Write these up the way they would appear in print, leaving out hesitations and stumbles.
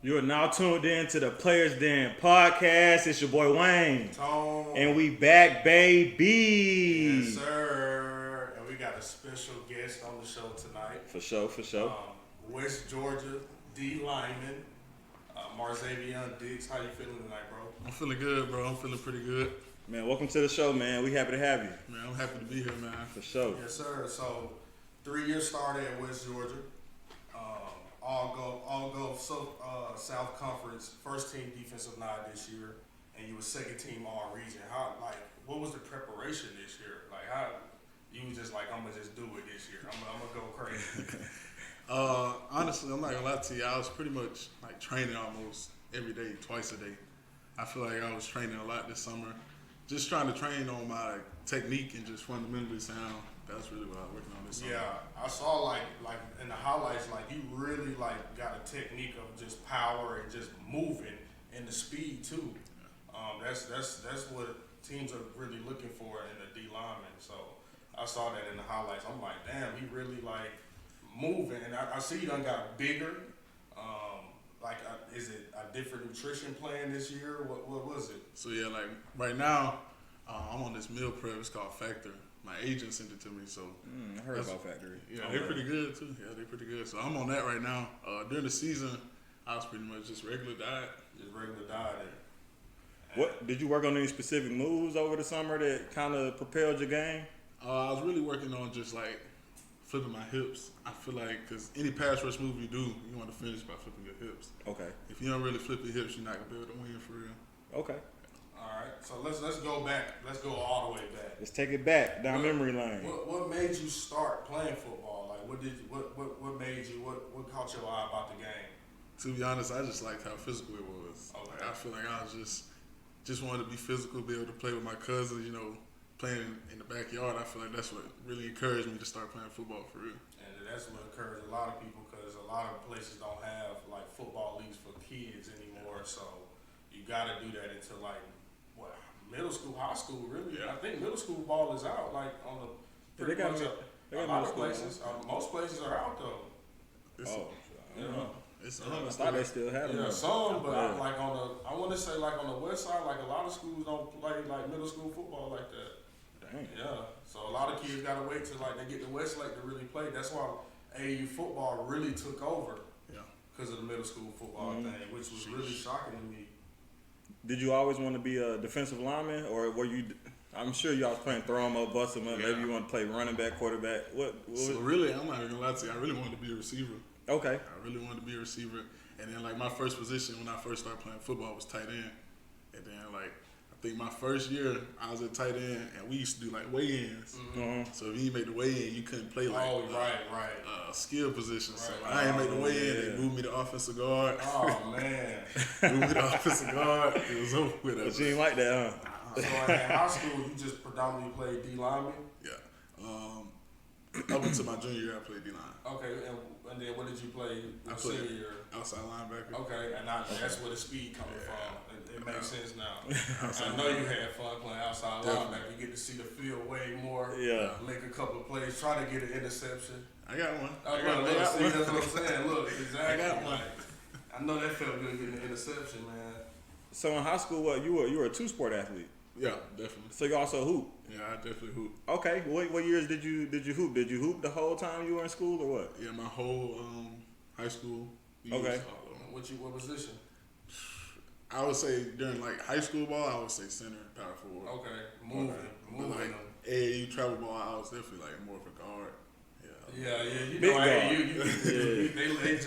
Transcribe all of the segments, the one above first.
You are now tuned in to the Players Den podcast. It's your boy Wayne. Tone. And we back, baby. Yes, sir. And we got a special guest on the show tonight. For sure. West Georgia D lineman, Marzavion Dix. How you feeling tonight, bro? I'm feeling good, bro. I'm feeling pretty good. Man, welcome to the show, man. We happy to have you. Man, I'm happy to be here, man. For sure. Yes, sir. So, 3-year starter at West Georgia. All go South Conference, first team defensive line this year, and you were second team all region. What was the preparation this year? How you was just like, I'm gonna just do it this year. I'm gonna go crazy. Honestly, I'm not gonna lie to you. I was pretty much like training almost every day, twice a day. I feel like I was training a lot this summer, just trying to train on my technique and just fundamentally sound. That's really what I was working on this summer. Yeah, I saw like in the highlights, you really got a technique of just power and just moving and the speed too. That's what teams are really looking for in a D lineman. So I saw that in the highlights. I'm like, damn, he really moving, and I see you done got bigger. Is it a different nutrition plan this year? What was it? So yeah, right now, I'm on this meal prep. It's called Factor. My agent sent it to me, so I heard about Factory. Yeah, they're pretty good too. Yeah, they're pretty good. So I'm on that right now. During the season, I was pretty much just regular diet. Just regular diet. What did you work on any specific moves over the summer that kind of propelled your game? I was really working on just flipping my hips. I feel like because any pass rush move you do, you want to finish by flipping your hips. Okay. If you don't really flip your hips, you're not gonna be able to win for real. Okay. All right, so let's go back. Let's go all the way back. Let's take it back down memory lane. What made you start playing football? What made you? What caught your eye about the game? To be honest, I just liked how physical it was. Okay. I feel like I was just wanted to be physical, be able to play with my cousins. Playing in the backyard. I feel like that's what really encouraged me to start playing football for real. And that's what encouraged a lot of people because a lot of places don't have football leagues for kids anymore. So you got to do that until middle school, high school, really. Yeah. I think middle school ball is out, on the They got a lot of places. Most places are out though. I thought they still had them. Yeah, some, but I want to say on the west side, a lot of schools don't play middle school football like that. Dang. Yeah, so a lot of kids gotta wait till they get to Westlake to really play. That's why AAU football really took over. Yeah. Because of the middle school football thing, which was really shocking to me. Did you always want to be a defensive lineman, or were you? I'm sure y'all was playing throw 'em up, bust 'em up. Yeah. Maybe you want to play running back, quarterback. So really, I'm not even gonna lie to you. I really wanted to be a receiver. Okay. I really wanted to be a receiver, and then my first position when I first started playing football was tight end, and then I think my first year I was at tight end, and we used to do weigh-ins. Mm-hmm. So if you make the weigh-in, you couldn't play skill positions. So I didn't make the weigh-in. Yeah. They moved me to offensive guard. Oh man, moved me to offensive guard. It was over with us. But you ain't like that, huh? So in high school, you just predominantly played D lineman. Yeah. Up until my junior year, I played D line. Okay, and then what did you play? I played outside linebacker. Okay, and that's where the speed coming from. It makes sense now. Outside I know you had fun playing outside linebacker. You get to see the field way more. Yeah. Make a couple of plays. Try to get an interception. I got one. That's what I'm saying. Look, exactly. I got one. I know that felt good getting an interception, man. So in high school, you were a two-sport athlete. Yeah, definitely. So you also hoop. Yeah, I definitely hoop. Okay. What years did you hoop? Did you hoop the whole time you were in school or what? Yeah, my whole high school years. Okay. What position? I would say during high school ball, I would say center, power forward. Okay, moving. But AAU travel ball, I was definitely more of a guard. Yeah. You Big know, guard. they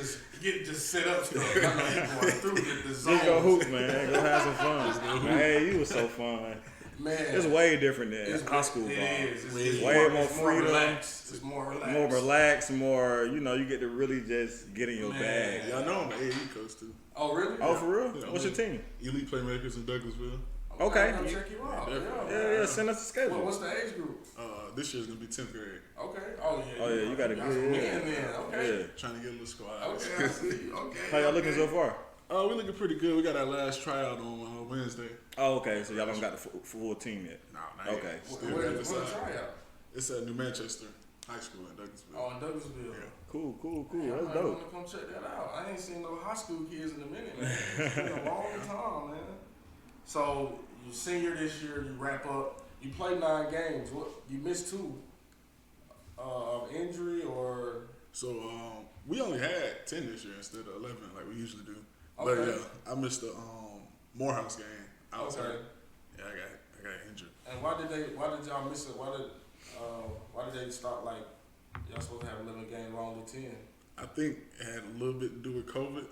just set up stuff. I know you going through the zone. Just go hoop, man. Go have some fun. Hey, you was so fun. Man, it's way different than high school ball. It is. It's way more freedom. It's more relaxed. More relaxed. More, you get to really just get in your bag. Yeah, I know I'm an AAU coach too. Oh, really? Oh, for real? Yeah, What's your team? Elite Playmakers in Douglasville. Okay. I'll check you out. Yeah. Send us a schedule. What's the age group? This year's gonna be 10th grade. Okay. Oh yeah. You got a good man. Okay. Yeah. Trying to get a little squad. Okay, I see. Okay. How y'all looking so far? We're looking pretty good. We got our last tryout on Wednesday. Oh, okay. So y'all don't got the full team yet. No, not okay. yet. Where's the tryout? It's at New Manchester high school in Douglasville. Oh, in Douglasville. Yeah. Cool. Yeah, That's I dope. want to come check that out. I ain't seen no high school kids in a minute, man. It's been a long time, man. So you senior this year, you wrap up. You play 9 games. What you missed 2 of injury or? So we only had 10 this year instead of 11 like we usually do. Okay. But yeah, I missed the Morehouse game. I was Okay. hurt. Yeah, I got injured. And why did y'all miss it? Why did they start like y'all supposed to have 11 games, only 10? I think it had a little bit to do with COVID,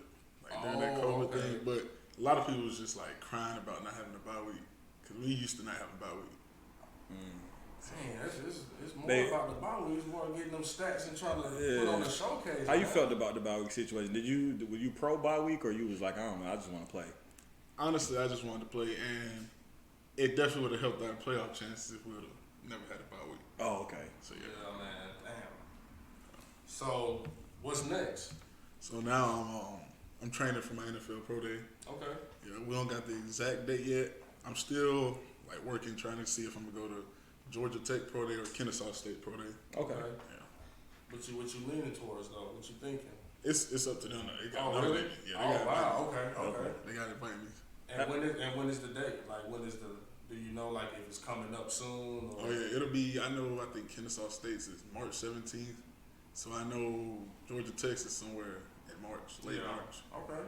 like during that Oh, COVID okay. thing. But a lot of people was just like crying about not having a bye week because we used to not have a bye week. Man, it's more They- about the bye week. It's more getting them stats and trying to Yeah. put on the showcase. How you man. felt about the bye week situation? Were you pro bye week or you was like, I don't know, I just want to play? Honestly, I just wanted to play, and it definitely would have helped our playoff chances if we would have never had a bye week. Oh, okay. So Yeah, yeah. man. Damn. So what's next? So now I'm training for my NFL Pro Day. Okay. Yeah, we don't got the exact date yet. I'm still like working, trying to see if I'm gonna go to Georgia Tech Pro Day or Kennesaw State Pro Day. Okay. Yeah, What you leaning towards though? What you thinking? it's up to them. They got Oh, really? invite me. Yeah, they Oh, got wow. invite me. Okay. They got to invite me. And when is the date? Like when is the? Do you know like if it's coming up soon? Or? Oh yeah, it'll be. I think Kennesaw State's is March 17th. So I know Georgia Tech is somewhere in March, late Yeah. March. Okay.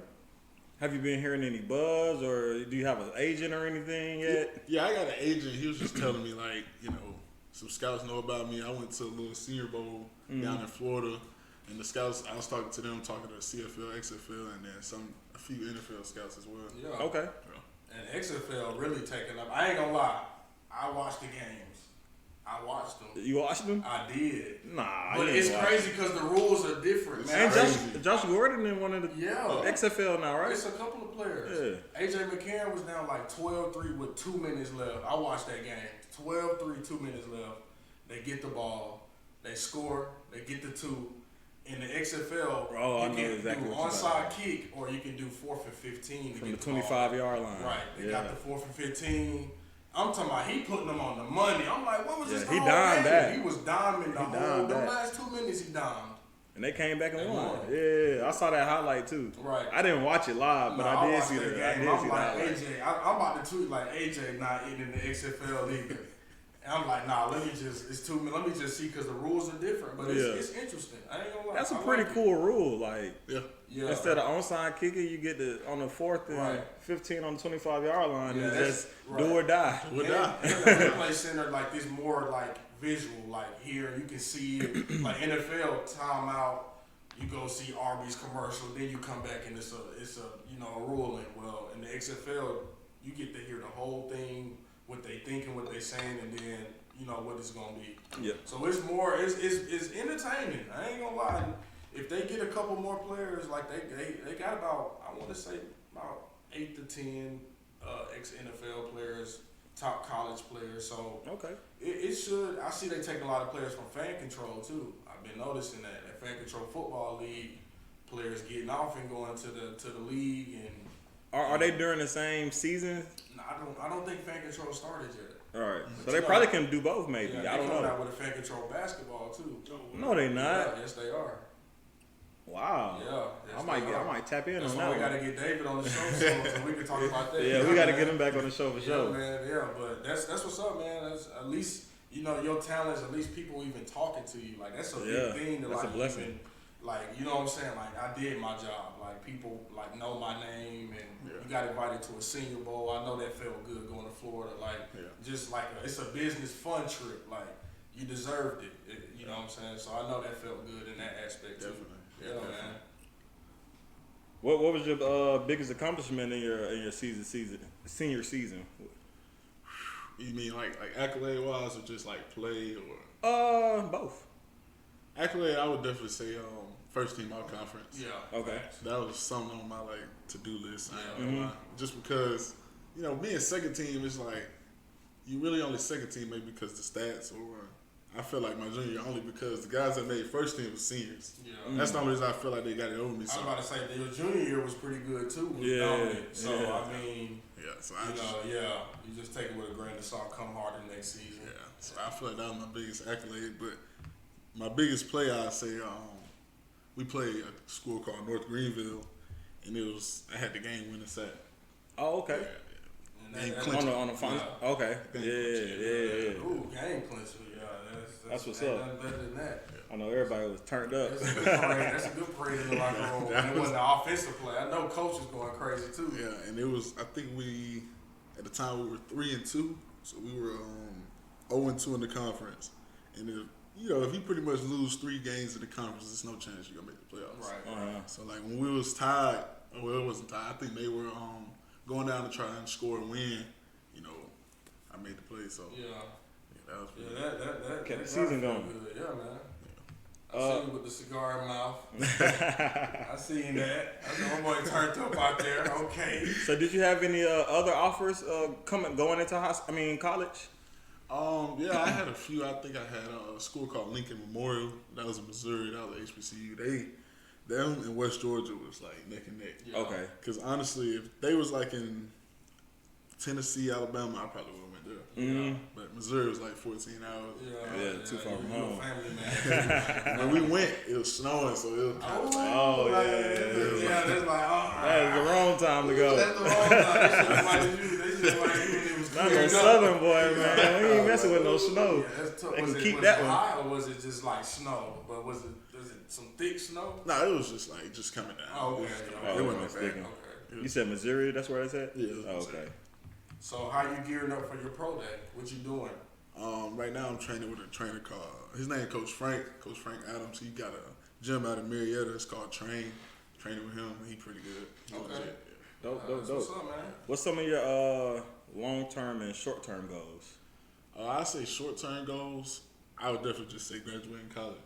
Have you been hearing any buzz or do you have an agent or anything yet? Yeah, I got an agent. He was just telling me like, some scouts know about me. I went to a little Senior Bowl down in Florida, and the scouts. I was talking to them, talking to the CFL, XFL, and then a few NFL scouts as well. Yeah. Okay. And XFL really taking up. I ain't gonna lie. I watched the games. I watched them. You watched them? I did. Nah. But you it's ain't watch crazy because the rules are different, It's man. And crazy. Josh Gordon in one of the Yeah. XFL now, right? It's a couple of players. AJ McCarron was down like 12-3 with 2 minutes left. I watched that game. 12-3, 2 minutes left. They get the ball. They score. They get the 2. In the XFL, Oh, I you know can exactly do what you're onside about. kick or you can do 4th and 15 to From the get the ball. 25-yard line. Right. They Yeah. got the 4th and 15. I'm talking about he putting them on the money. I'm like, what was Yeah, this he whole dimed game? that. He was diming the He whole. dimed The that. last 2 minutes he dimed. And they came back and They won. won. Yeah, I saw that highlight too. Right. I didn't watch it live, but No, I did watched see that the I game. did I'm see like, that. AJ, I'm about to tweet like AJ not eating in the XFL either. And I'm like, nah, it's 2 minutes. Let me just see because the rules are different. But it's interesting. I ain't gonna lie. That's a I pretty like it. cool rule. Like Yeah. instead of onside kicking, you get on the 4th and Right. 15 on the 25-yard line Yeah, and that's- just right. do or die. Would And die. the play center like this more like visual, like here you can see it. Like NFL timeout, you go see Arby's commercial, then you come back and it's a a ruling. Well, in the XFL, you get to hear the whole thing, what they thinking, what they saying, and then what it's gonna be. Yeah. So it's more, it's entertaining. I ain't gonna lie. If they get a couple more players, like they got about, I want to say about 8 to 10 ex NFL players, top college players. So Okay. it should. I see they taking a lot of players from Fan Control too. I've been noticing that Fan Control Football League players getting off and going to the league, and Are they during the same season? I don't think Fan Control started yet. All right. So they probably can do both, maybe. Yeah, I don't they coming know. out with a Fan Control basketball too. No, they not. Yeah, yes, they are. Wow. Yeah, yes, I might tap in That's on why that we one. got to get David on the show soon so we can talk about that. Yeah, we got to get him back on the show for Yeah, sure. man. Yeah, but that's what's up, man. That's at least your talents. At least people even talking to you. Like that's a big thing. To, that's like, a blessing. Even, like you know what I'm saying. Like I did my job. Like people like know my name, and you got invited to a Senior Bowl. I know that felt good going to Florida. Like just like it's a business fun trip. Like you deserved it. You know what I'm saying. So I know that felt good in that aspect too. Definitely. Yeah, man. What was your biggest accomplishment in your senior season? You mean like accolade wise or just like play or? Both. Accolade, I would definitely say first team all conference. Yeah. Okay. That was something on my to do list. I ain't Mhm. gonna lie. Just because being second team is like you really only second team maybe because the stats, or I feel like my junior year only because the guys that made first team was seniors. Yeah. That's the only reason I feel like they got it over me. I was So about to say that your junior year was pretty good too. Was Yeah, dominant. So yeah. I mean, so you just take it with a grain of salt. Come harder next season. So I feel like that was my biggest accolade. But my biggest play, I'd say, we played a school called North Greenville, and I had the game winning sack. Oh, okay. Game that- clincher. On the final. Okay. Game Yeah. Ooh, game clincher. Yeah, That's what's ain't up. nothing better than that. I know everybody was turned up. That's a good parade. That's a good parade in the locker room. That wasn't the offensive play. I know coach was going crazy too. Yeah, and it was. I think at the time we were 3-2, so we were 0-2 in the conference. And if you pretty much lose 3 games in the conference, there's no chance you're gonna make the playoffs. Right. So like when we was tied, well, it wasn't tied. I think they were going down to try and score and win. I made the play. So Yeah. that was pretty That Kept the that season felt going. Good. Yeah, man. I seen you with the cigar in mouth. I seen that. I said, my boy turned up out there. Okay. So did you have any other offers going into college? Yeah, I had a few. I think I had a school called Lincoln Memorial. That was in Missouri. That was HBCU. Them and West Georgia was like neck and neck. Yeah. Okay. Because honestly, if they was like in Tennessee, Alabama, I probably would have went there. Mhm. But Missouri was like 14 hours. Yeah, too far from you a home. family man. When we went, it was snowing, so it was kind of like, Oh, yeah. Yeah, that's like, That is the wrong time to go. That's the wrong time. They should have invited you. They should have invited you when it was Not cleared no up. Southern boy, man. We ain't messing with no snow. Yeah, that's tough. They Was can it, keep was that it one. high or was it just like snow? But was it some thick snow? nah, it was just like just coming down. Oh, okay. It, was- Okay. it wasn't that Sticking. bad. Okay. You said Missouri, that's where it's at? Yeah, that's Oh, what I'm okay. So how you gearing up for your pro day? What you doing? Right now I'm training with a trainer called, his name Coach Frank Adams. He got a gym out in Marietta. It's called Training with him. He pretty good. He Okay. legit, Dope. What's up, man? What's some of your long-term and short-term goals? I say short-term goals, I would definitely just say graduating college.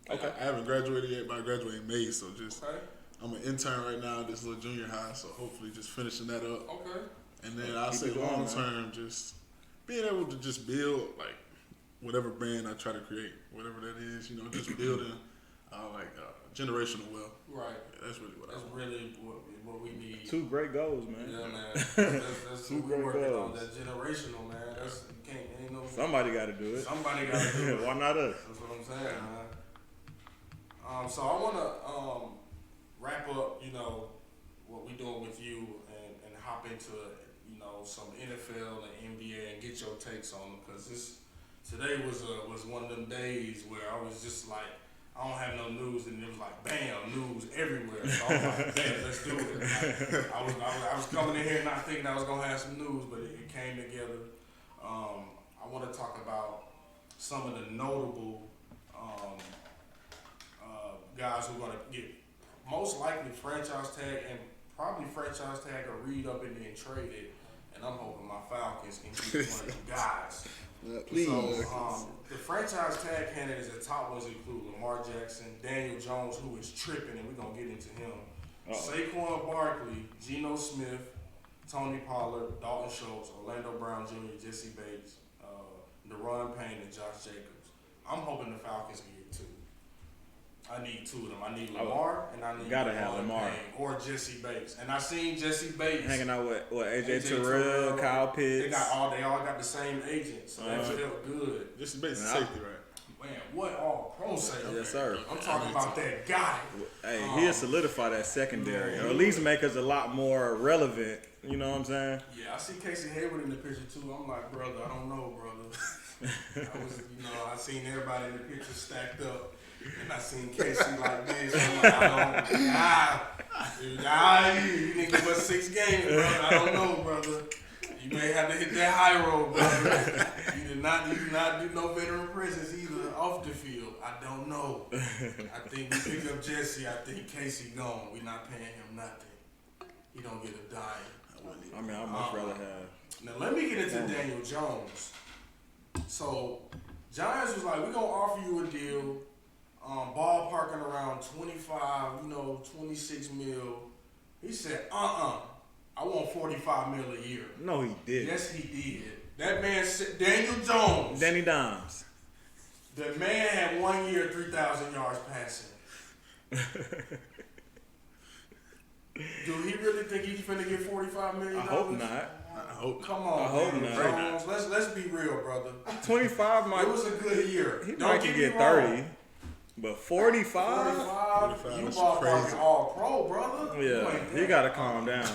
Okay. I haven't graduated yet, but I graduated in May, so just Okay. I'm an intern right now at this little junior high, so hopefully just finishing that up. Okay. And then I Keep say it going, long man. term, just being able to just build like whatever brand I try to create, whatever that is, just building generational wealth. Right. Yeah, that's really what I That's want. really what we need. 2 great goals, man. Yeah, man. That's Two what we great working on. goals. That generational, man. That's ain't no. Somebody got to do it. Somebody got to do it. Why not us? That's what I'm saying, man. So I want to wrap up, what we doing with you and hop into, some NFL and NBA and get your takes on them, because today was one of them days where I was just like, I don't have no news, and it was like, bam, news everywhere. So I was like, man, let's do it. Like, I was coming in here not thinking I was gonna have some news, but it came together. I want to talk about some of the notable guys who are going to get most likely franchise tag and probably franchise tag or read up and then traded. And I'm hoping my Falcons can keep one of them guys. Please. So, the franchise tag candidates, the top ones include Lamar Jackson, Daniel Jones, who is tripping, and we're going to get into him. Saquon Barkley, Geno Smith, Tony Pollard, Dalton Schultz, Orlando Brown Jr., Jesse Bates, Deron Payne, and Josh Jacobs. I'm hoping the Falcons can get 2. I need 2 of them. I need Lamar and I need Gotta have Deron Lamar. Payne or Jesse Bates. And I seen Jesse Bates Hanging out with AJ AJ Terrell, Kyle Pitts. They all got the same agent, so that felt good. Just basic Man, safety, right? Man, what all pro safety? Yes, sir. I'm talking about that guy. Hey, he'll solidify that secondary, or at least make us a lot more relevant. You know what I'm saying? Yeah, I see Casey Hayward in the picture too. I'm like, brother, I don't know, brother. I seen everybody in the picture stacked up, and I seen Casey like this. I'm like, you didn't give us 6 games, brother. I don't know, brother. You may have to hit that high road, brother. You did not do no veteran presence either off the field. I don't know. I think we pick up Jesse. I think Casey gone. We not paying him nothing. He don't get a dime. I mean, I'd much rather have. Now let me get into Daniel Jones. So Giants was like, we're gonna offer you a deal, ballparking around 25, 26 mil. He said, I want 45 mil a year. No, he did. Yes, he did. That man said, Daniel Jones. Danny Dimes. The man had 1 year, 3,000 yards passing. Do he really think he's finna get $45 million? I hope not. I hope. Come on, I hope Daniel not. Jones. Let's be real, brother. 25 might. It was a good year. He Don't might get can me get wrong. 30. But 45? 45, you that's ballparking crazy. all pro, brother. You Yeah, ain't he that. got to calm down.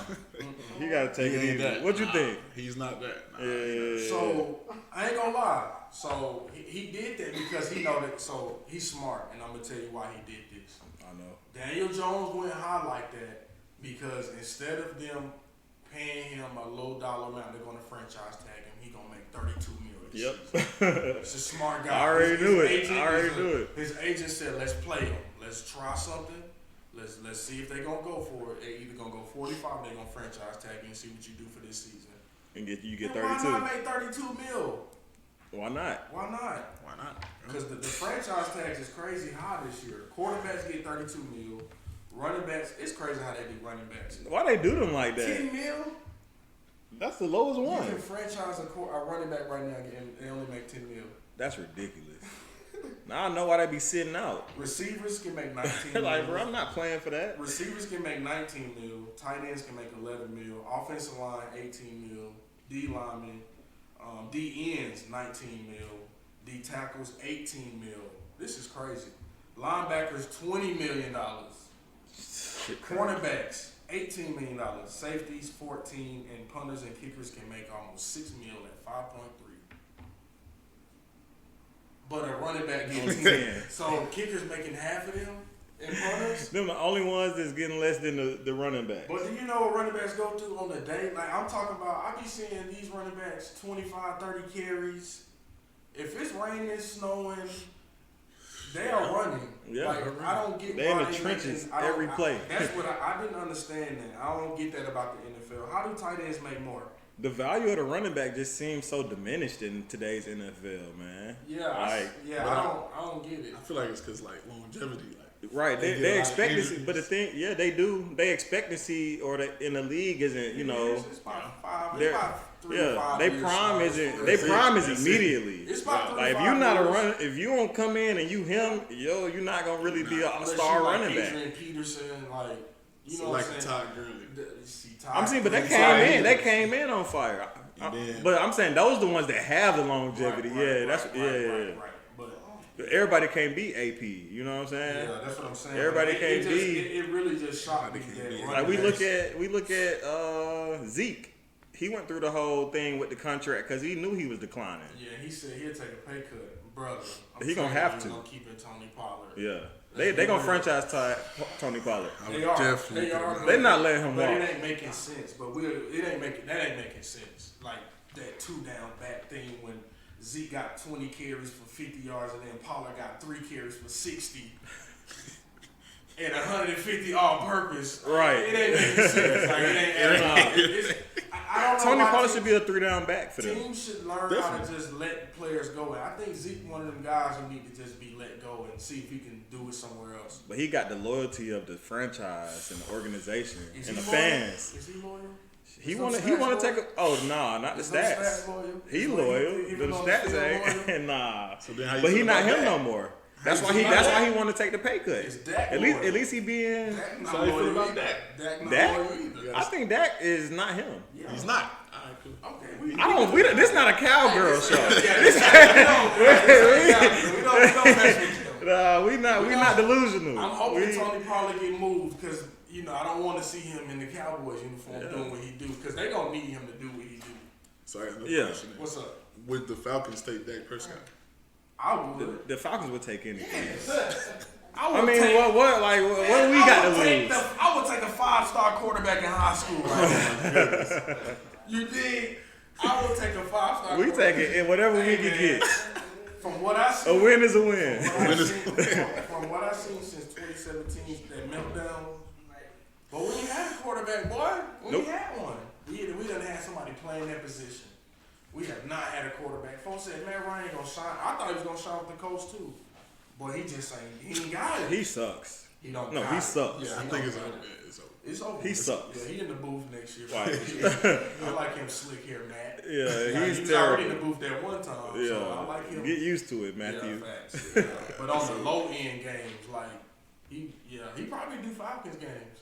He got to take He it ain't easy. that. What you Nah, think? He's not that. Nah, Yeah. So I ain't gonna lie. So he did that because he know that. So he's smart, and I'm gonna tell you why he did this. I know. Daniel Jones went high like that because instead of them paying him a low dollar amount, they're gonna franchise tag him. He gonna make $32 million. Yep. It's a smart guy. I already knew it. agent I already is knew it. His agent said, "Let's play him. Let's try something. Let's see if they gonna go for it. They either gonna go 45, they gonna franchise tag you and see what you do for this season. And you get And why 32. not make 32 mil? Why not? Why not? Why not? Because the franchise tags is crazy high this year. Quarterbacks get 32 mil. Running backs, it's crazy how they do running backs. Why they do them like 10 that? mil? That's the lowest You one. can franchise a running back right now and they only make 10 mil. That's ridiculous. Now I know why they be sitting out. Receivers can make 19 mil. Like, bro, I'm not playing for that. Receivers can make 19 mil. Tight ends can make 11 mil. Offensive line, 18 mil. D linemen, D ends, 19 mil. D tackles, 18 mil. This is crazy. Linebackers, $20 million. Cornerbacks, $18 million. Safeties, 14, and punters and kickers can make almost $6 million at 5.3. But a running back gets 10. So kickers making half of them, and punters. Them the only ones that's getting less than the running back. But do you know what running backs go through on the day? Like I'm talking about, I be seeing these running backs 25, 30 carries. If it's raining, snowing, they are running. Yeah. Like I don't get They in why the trenches making, I don't- every play. That's what I didn't understand that. I don't get that about the NFL. How do tight ends make more? The value of the running back just seems so diminished in today's NFL, man. Yeah, Like, I don't get it. I feel like it's because like longevity. Like right, They get a they lot of expect to see, injuries. but the thing, yeah, they do. They expect to see, or in the league isn't, you know, It's about five. they're- It's about 3 to yeah, 5 they years prime starts. isn't. That's They it. prime is That's it. immediately. It's about 3 Like to if 5 you're not a years. run, if you don't come in and you him, yo, you're not gonna really be a Unless star you like running back. Adrian Peterson, like you know so what like I'm a saying. Todd Gurley. I'm saying, but they Todd came in. Gurley. They came in on fire. And then- But I'm saying those the ones that have the longevity. Right, Yeah, right, that's right, yeah. right. But Everybody can't be AP. You know what I'm saying? yeah, that's what I'm saying. Everybody But can't just, be- It really just shocked me Everybody can't that be. running Like we backs- look at Zeke. He went through the whole thing with the contract because he knew he was declining. Yeah, he said he'll take a pay cut, brother. He gonna have I'm to. gonna keep it Tony Pollard. Yeah, they gonna franchise tag Tony Pollard. I They would are. definitely They are. do but- They not letting him But walk. it ain't making sense. But that ain't making sense. Like that 2 down back thing when Zeke got 20 carries for 50 yards and then Pollard got 3 carries for 60. And 150 all purpose. Right. It ain't making sense. Like it ain't adding up. I don't know Tony why Pollard teams- should be a 3-down back for them. Teams should learn how to just let players go. And I think Zeke one of them guys who need to just be let go and see if he can do it somewhere else. But he got the loyalty of the franchise and the organization Is and he the loyal? fans. Is he loyal? He Is want those to. He stats want to loyal? take a. Oh nah, not the Is those stats. stats loyal? He Is loyal. even The though stats he's still ain't. loyal? Nah. So then how you But he feel not about him that? no more. That's How why you he. feel That's about why that? he want to take the pay cut. Is Dak At least. loyal? At least he being. Dak not So how you feel loyal about either. Dak? Dak not Dak? loyal either. I think Dak is not him. Yeah. He's not. All right, cool. Okay. I don't. We don't. This not a cowgirl show. Yeah, this we don't mess with him. Nah, we not delusional. I'm hoping We- Tony Pollard get moved because I don't want to see him in the Cowboys uniform doing what he do because they gonna need him to do what he do. So I got no Yeah. question. What's up? Would the Falcons take Dak Prescott? I would. The Falcons would take anything. I I would mean, take, what do we I got to would take lose? I would take a 5-star quarterback in high school right now. You dig? I would take a 5-star. We take it in whatever we Hey, can man. get. From what I A see, win is a win. from what I've seen since 2017, that meltdown. But we ain't had a quarterback, boy. We Nope. ain't had one. We done had somebody playing that position. We have not had a quarterback. Folks said, man, Ryan ain't gonna shine. I thought he was gonna shine with the coach too. Boy, he just ain't. He ain't got it. He sucks. He don't. No, got he it. sucks. Yeah, I He think don't it's got over. it. It's over. It's over. He sucks. Yeah, he in the booth next year. Right. I like him slick hair, Matt. Yeah, He he's was already in terrible. the booth that one time. So I Yeah, like him. get used to it, Matthew. Yeah, facts. Yeah. But on the low end games, like he probably do Falcons games.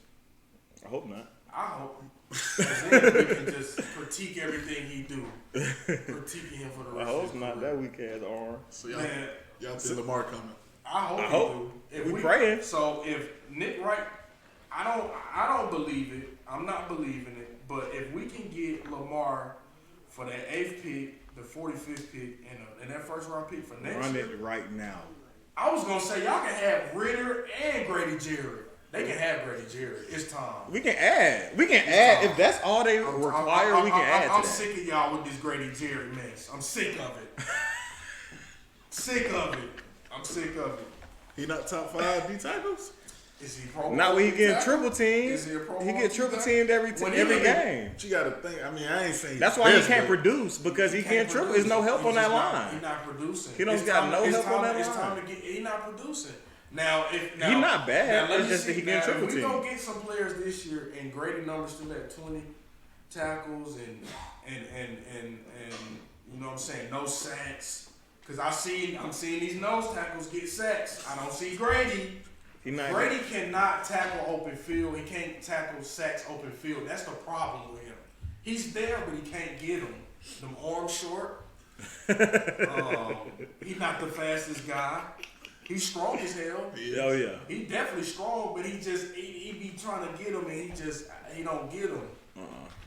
I hope not. I hope. 'Cause then we can just critique everything he do. Critique him for the I rest of hope his not. career. That weak ass arm. So Man, y'all see Lamar coming. I hope I he hope. do. If We praying. So if Nick Wright, I don't believe it. I'm not believing it. But if we can get Lamar for that 8th pick, the 45th pick, and that first round pick for next Run year, it right now. I was gonna say y'all can have Ritter and Grady Jarrett. They can have Grady Jarrett. It's time. We can add. If that's all they require, we can add I'm to that. sick of y'all with this Grady Jarrett mess. I'm sick of it. Sick of it. I'm sick of it. He not top 5 D tackles? Is he pro? Not when he getting tackle? triple teamed. Is he a Pro He Bowl get triple tackle? teamed every When he game. But you got to think. I mean, I ain't saying. That's why he best, can't but produce because he can't triple. There's no help on that line. He's not producing. He don't It's got time- no it's help on time- that It's line. time to get. He's not producing. Now, if now, He not bad. Now, let It's me just that see. he getting Now, triple if we teamed. gonna get some players this year, and Grady numbers still at 20 tackles and you know what I'm saying, no sacks. Cause I'm seeing these nose tackles get sacks. I don't see Grady. He not. Grady cannot tackle open field. He can't tackle sacks open field. That's the problem with him. He's there, but he can't get them. Them arms short. He's not the fastest guy. He's strong as hell. Oh yeah. He definitely strong, but he be trying to get him, and he don't get them.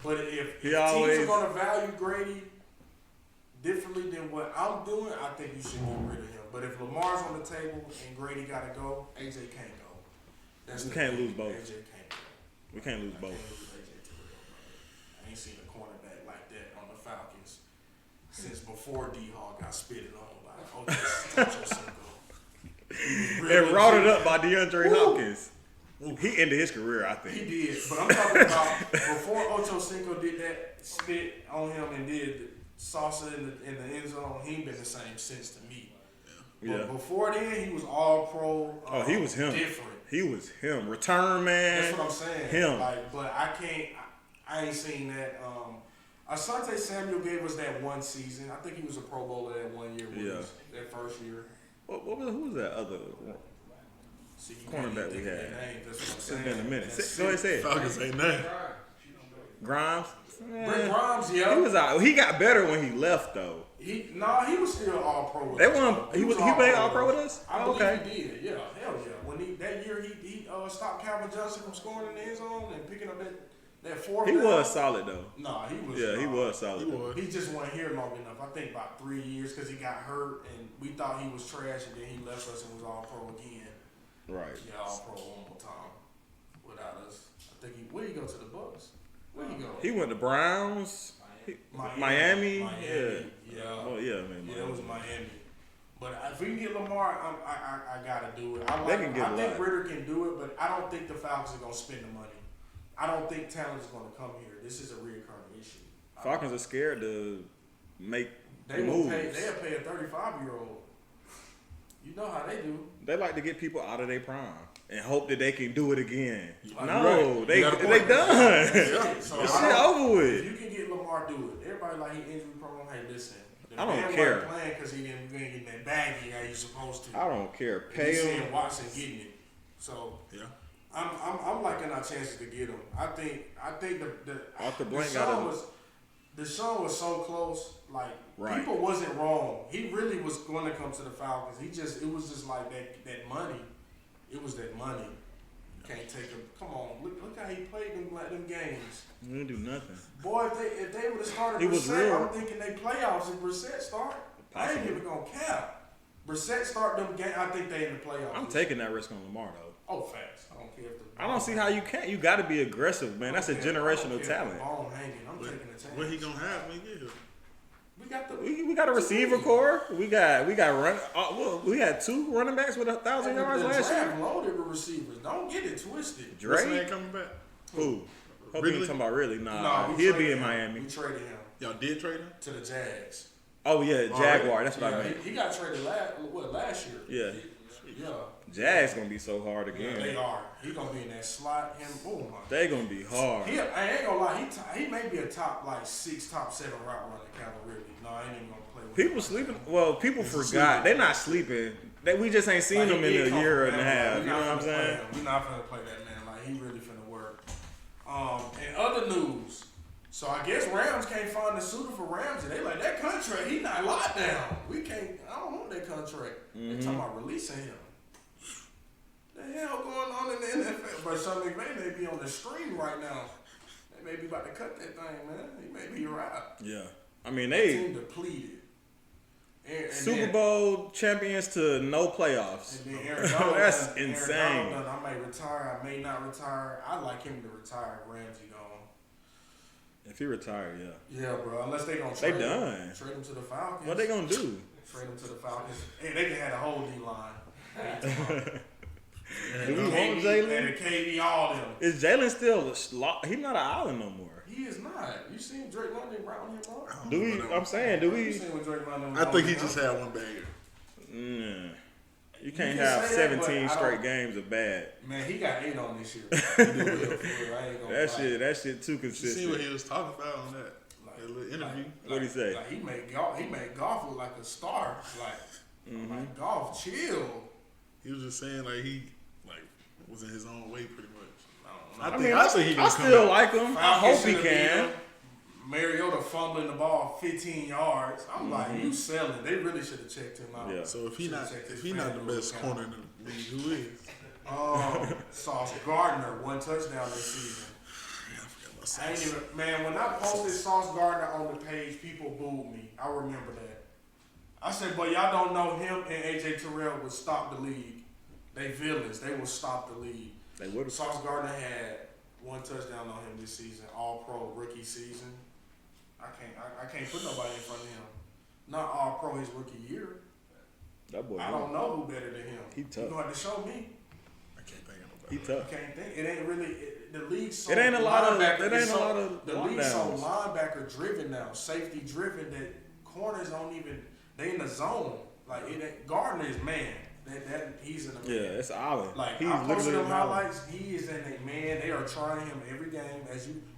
But if teams are gonna value Grady differently than what I'm doing, I think you should get rid of him. But if Lamar's on the table and Grady gotta go, AJ can't go. We can't lose both. AJ can't go. We can't lose I both. can't lose AJ to real, bro. I ain't seen a cornerback like that on the Falcons since before D-Hall got spitted on by Ocho Cinco. And brought it up by DeAndre Hopkins. He ended his career, I think. He did, but I'm talking about before Ocho Cinco did that spit on him and did salsa in the end zone. He ain't been the same since to me. Yeah. But before then, he was all pro. Oh, he was him. Different. He was him. Return man. That's what I'm saying. Him. Like, but I can't. I ain't seen that. Asante Samuel gave us that one season. I think he was a Pro Bowler that 1 year. Yeah. That first year. Who was that other See, you cornerback can't we even had? think of their names. That's what I'm It's saying. been a minute. That's Go ahead, it. say it. Falcons ain't nothing. Grimes. Brent Grimes, yeah. He was out. He got better when he left though. He was still all pro with They us. won. He played all pro with us. I Oh, believe okay. he did. Yeah, hell yeah. When that year he stopped Calvin Johnson from scoring in the end zone and picking up that fourth. He down. was solid though. No, he was. Yeah, he was solid. He was. He just wasn't here long enough. I think about 3 years because he got hurt and we thought he was trash and then he left us and was all pro again. Right. Yeah, all pro one more time without us. I think where he go to the Bucks? Where he go? He went to Browns. Miami. Yeah. Yeah. Oh yeah, man. Yeah, it was Miami. But if we can get Lamar, I gotta do it. I can get a think lot. Ritter can do it, but I don't think the Falcons are gonna spend the money. I don't think talent is gonna come here. This is a reoccurring issue. Falcons are scared to make They will moves. pay. They'll pay a 35-year-old. You know how they do. They like to get people out of their prime and hope that they can do it again. Right. No, You they got a point. done. That's it. So This I shit don't- over If with. you can get Lamar, do it. Everybody like he injury prone. Hey, listen. The I don't man care. wasn't playing because he didn't get that bag how you supposed to. I don't care. And Pay you him. seeing Watson getting it. So Yeah. I'm liking our chances to get him. I think the Arthur Blank Deshaun got Deshaun was so close. Like Right. people wasn't wrong. He really was going to come to the Falcons. It was just like that money. It was that money. Can't take him. Come on, look how he played them games. He didn't do nothing. Boy, if they would have started He was Brissett, real. I'm thinking they playoffs if Brissett start. I ain't even gonna cap. Brissett start them games. I think they in the playoffs. I'm taking that risk on Lamar though. Oh, facts. I don't care if the I don't see how you can't. You got to be aggressive, man. That's a generational talent. Ball hanging. I'm taking the chance. What he gonna have when he get here? We got the. We got a receiver core. We got run. We had 2 running backs with 1,000 yards the last draft year. loaded with receivers. Don't get it twisted. What's Dre. man coming back? Who? Hope Really? you talking about really? Nah, No, we he'll be traded in him. Miami. We traded him Y'all did trade him? to the Jags. Oh yeah, Jaguar. That's what I Yeah, meant. he got traded last year. Yeah, Yeah. Jags gonna be so hard Yeah, again. they are. He gonna be in that slot. Him. Oh my. They gonna be hard. I ain't gonna lie. He may be a top 6, top 7 route runner. Calvin Ridley. No, I ain't even gonna play with People him. sleeping. Well, people forgot. They're not sleeping. We just ain't seen Like, them he in did a come year from and a that, half. like, You know what I'm saying? We're not gonna play that man. Like he really finna work. In other news, so I guess Rams can't find a suitor for Ramsey. They like that contract. He not locked down. We can't. I don't want that contract. They talking about releasing him. but Sean McVay may be on the stream right now. They may be about to cut that thing, man. He may be right. Yeah. I mean, The they team depleted. And Super then, Bowl champions to no playoffs. And then Aaron Donald, That's Aaron insane. Donald, I may retire. I may not retire. I'd like him to retire if Ramsey gone. If he retired, yeah. Yeah, bro. Unless they gonna They trade done. him, trade him to the Falcons. What they gonna do? Trade him to the Falcons. Hey, they can have the whole D line. Do we want And Jalen? the KD, all them. Is Jalen still? He's not an island no more. He is not. You seen Drake London around him, bro? Do we? I'm saying, do You we? seen what Drake London was I think he on? just had one banger. You You can't can have say that, but 17 I straight don't- games of bad. Man, he got 8 on this year. He do well, for real. I ain't gonna lie. That shit too You see what consistent. he was talking about on that little interview? What'd he say? Like he made golf look like a star. Like golf, chill. He was just saying like he like was in his own way pretty much. I I mean, I think he I gonna still come like him. I Falcons hope he should've beat can. him. Mariota fumbling the ball 15 yards. I'm like, you selling. They really should have checked him out. Yeah. So if he Should've not checked his if he not the FanDuel best account. corner in the league, who is? Sauce Gardner, 1 touchdown this season. Yeah, I forgot about I ain't Sauce. even, man, when I posted Sauce Gardner on the page, people booed me. I remember that. I said, but y'all don't know him and AJ Terrell would stop the league. They villains. They will stop the league. They would have. Sauce Gardner had 1 touchdown on him this season, all pro rookie season. I can't put nobody in front of him. Not all pro his rookie year. That boy. I don't know who better than him. He tough. You gonna have to show me. I can't think of nobody. He I tough. can't think. It ain't really the league's so It ain't a lot of- linebacker- it ain't it's a lot of the league's so lockdowns. linebacker driven now, safety driven that corners don't even they in the zone. Like it ain't, Gardner is man. That he's in the man. Yeah, it's an island. Like He's I posted literally them an island. highlights. He is in a man. They are trying him every game.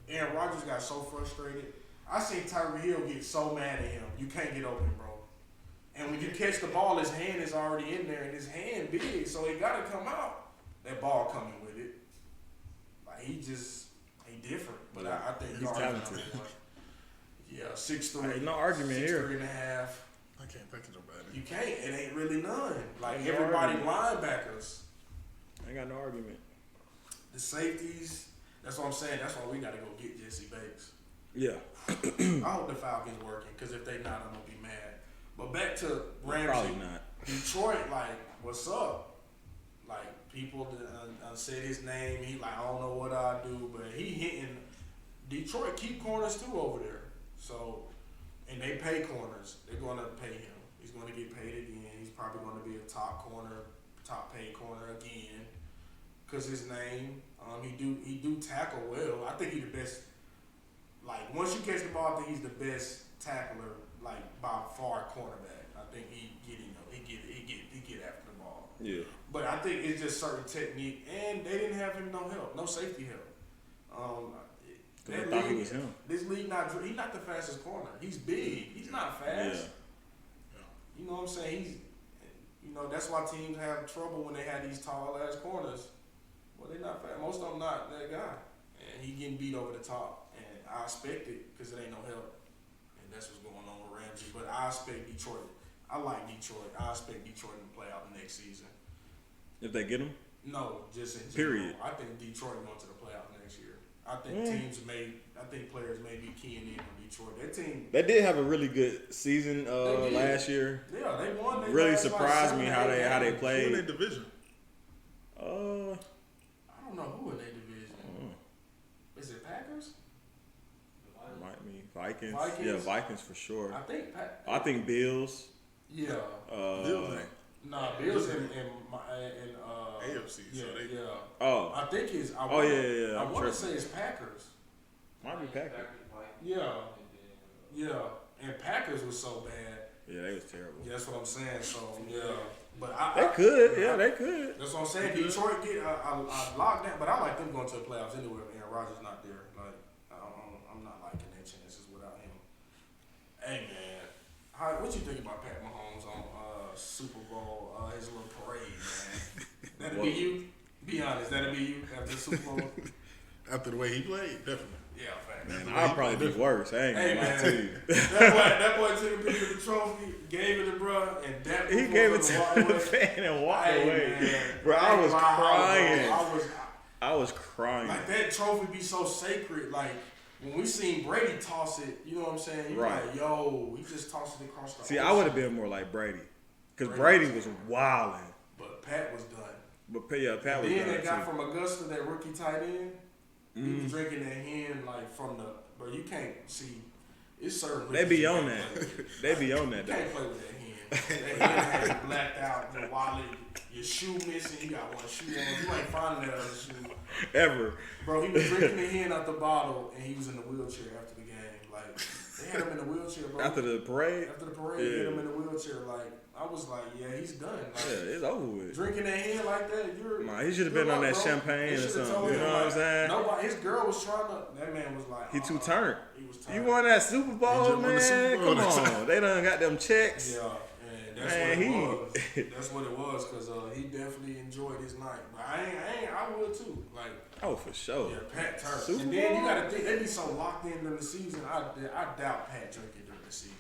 Aaron Rodgers got so frustrated. I seen Tyreek Hill get so mad at him. You can't get open, bro. And when you catch the ball, his hand is already in there, and his hand big, so it got to come out. That ball coming with it. Like he different. But I think He's Gardner's talented. number one. Yeah, 6'3". Ain't no argument here. 6'3.5". I can't think of nobody. You can't. It ain't really none. Like Ain't no everybody argument. linebackers. Ain't got no argument. The safeties, that's what I'm saying. That's why we got to go get Jesse Bates. Yeah. I hope the Falcons working, because if they not, I'm going to be mad. But back to Ramsey. Probably not. Detroit, like, what's up? Like, people said his name. He like, I don't know what I do, but he hitting. Detroit keep corners too over there. So, and they pay corners. They're going to pay him. He's going to get paid again. He's probably going to be a top paid corner again. Cause his name, he do tackle well. I think he's the best. Like once you catch the ball, I think he's the best tackler, like by far cornerback. I think he get after the ball. Yeah. But I think it's just certain technique, and they didn't have him no help, no safety help. I thought he was him. This league he's not the fastest corner. He's big. He's not fast. Yeah. You know what I'm saying? That's why teams have trouble when they have these tall ass corners. Well, they're not fast. Most of them not that guy, and he getting beat over the top. And I expect it because it ain't no help, and that's what's going on with Ramsey. But I expect Detroit. I like Detroit. I expect Detroit to play out the next season. If they get him. No, just in Period. general. I think Detroit going to the playoff next year. I think players may be keying in on Detroit. That team. They did have a really good season They did. last year. Yeah, they won. They Really last, surprised me 7 how or 8 they games. Who in played. their division? I don't know who in their division. Is it Packers? Might be Vikings. Vikings? Yeah, Vikings for sure. I think I think Bills. Yeah. Bills ain't. Nah, Bills in AFC, Yeah, so they- yeah. Oh, I think it's. yeah. I I'm want to tripping. say it's Packers. might be Packers. Yeah. Yeah. And Packers was so bad. Yeah, they was terrible. Yeah, that's what I'm saying. So yeah, but They could. Yeah, they could. That's what I'm saying. Detroit get a lockdown, but I like them going to the playoffs anyway. Aaron Rodgers not there. Like I'm not liking their chances without him. Hey man, what you think about Pat Mahomes on Super Bowl? His little parade, man. That'll be you. Be honest. That'll be you after the Super Bowl. After the way he played, definitely. Yeah, fact. Man, I'll probably be worse. I ain't Hey gonna lie man, to you. that boy took a picture of the trophy, gave it to bruh, and that He gave it to the fan and walked away. Bro, I was crying. I was crying. Like that trophy be so sacred. Like when we seen Brady toss it, you know what I'm saying? You Right. like, yo, he just tossed it across the See, ocean. I would have been more like Brady, because Brady Brady was wilding. But Pat was done. But yeah, Pat was Then done that guy too. from Augusta, that rookie tight end, he was drinking that hen like from the. But you can't see. It's certain. They be rookies you on can't that. play with. They be on that You though. can't play with that hen. That hen had blacked out. Your wallet, your shoe missing. You got one shoe on. You ain't finding that other shoe. Ever. Bro, he was drinking the hen out the bottle, and he was in the wheelchair after the game. Like they had him in the wheelchair, bro. After the parade. After the parade, they had him in the wheelchair. Like I was like, yeah, he's done. Like, Yeah, it's over with. drinking that hen like that, you're. Nah, he should have good been on luck, that bro. champagne They or shoulda something. told You him, know what I'm saying? Nobody, his girl was trying to. That man was like, He too turned. He was turned. You won that Super Bowl, just won the man. Super Bowl. Come on, they done got them checks. Yeah, and that's Man, what it was. That's what it was, cause he definitely enjoyed his night. But I would too. Like, Oh, for sure. yeah, Pat turned. Super And then you Bowl? gotta think they be so locked in during the season. I doubt Pat drinking during the season.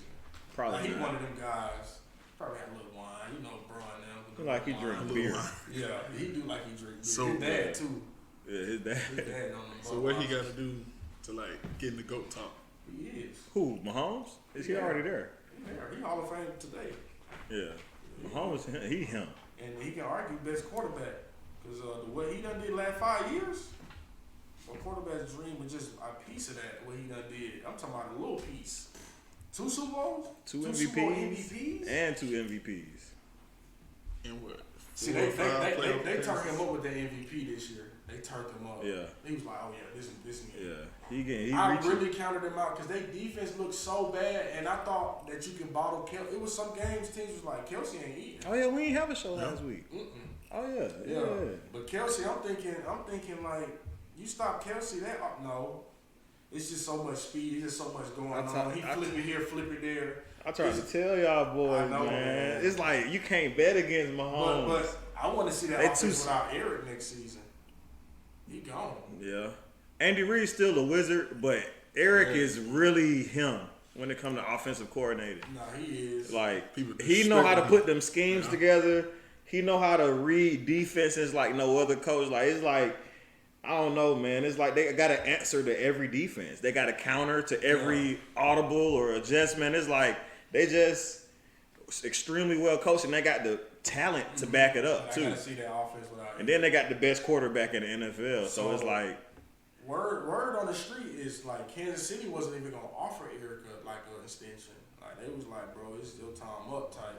Probably Like, he not. one of them guys. Probably had a little wine. You know, Braun now. with the Like he little drink wine. beer. Yeah, he do like he drink beer. So his dad bad. too. Yeah, his dad. His dad on him. So what he got to do to like get in the GOAT talk? He is. Who? Mahomes? Is he Yeah. already there? He Hall of Fame today. Yeah. Mahomes, he him. And he can argue best quarterback. Because the way he done did last 5 years, a quarterback's dream was just a piece of that, what he done did. I'm talking about a little piece. 2 Super Bowls? Two Super Bowl MVPs MVPs? and 2 MVPs. And what? See, 4 they or 5 playoff turned appearances? him up with the MVP this year. They turned him up. Yeah. He was like, oh yeah, this me. Yeah. He I reaching. really counted them out because their defense looked so bad, and I thought that you can bottle Kelsey. It was some games teams was like, Kelsey ain't eating. Oh yeah, we ain't have a show last week. Mm-mm. Oh yeah, Yeah. yeah. But Kelsey, I'm thinking like, you stop Kelsey, no. It's just so much speed, it's just so much going on. He flip it here, flip it there. I tried to tell y'all boys, I know, man. It's like you can't bet against Mahomes. But I want to see that They offense too- without Eric next season. He gone. Yeah. Andy Reid's still a wizard, but Eric is really him when it comes to offensive coordinating. No, he is. Like People he know how to disrespect put them schemes Yeah. together. He know how to read defenses like no other coach. Like it's like I don't know, man. It's like they got to answer to every defense. They got to counter to every audible or adjustment. It's like they just extremely well coached and they got the talent to back it up I too. gotta see that offense without And then they got the best quarterback in the NFL. So it's like Word on the street is like Kansas City wasn't even gonna offer Erica like an extension. Like they was like, bro, it's still time up type.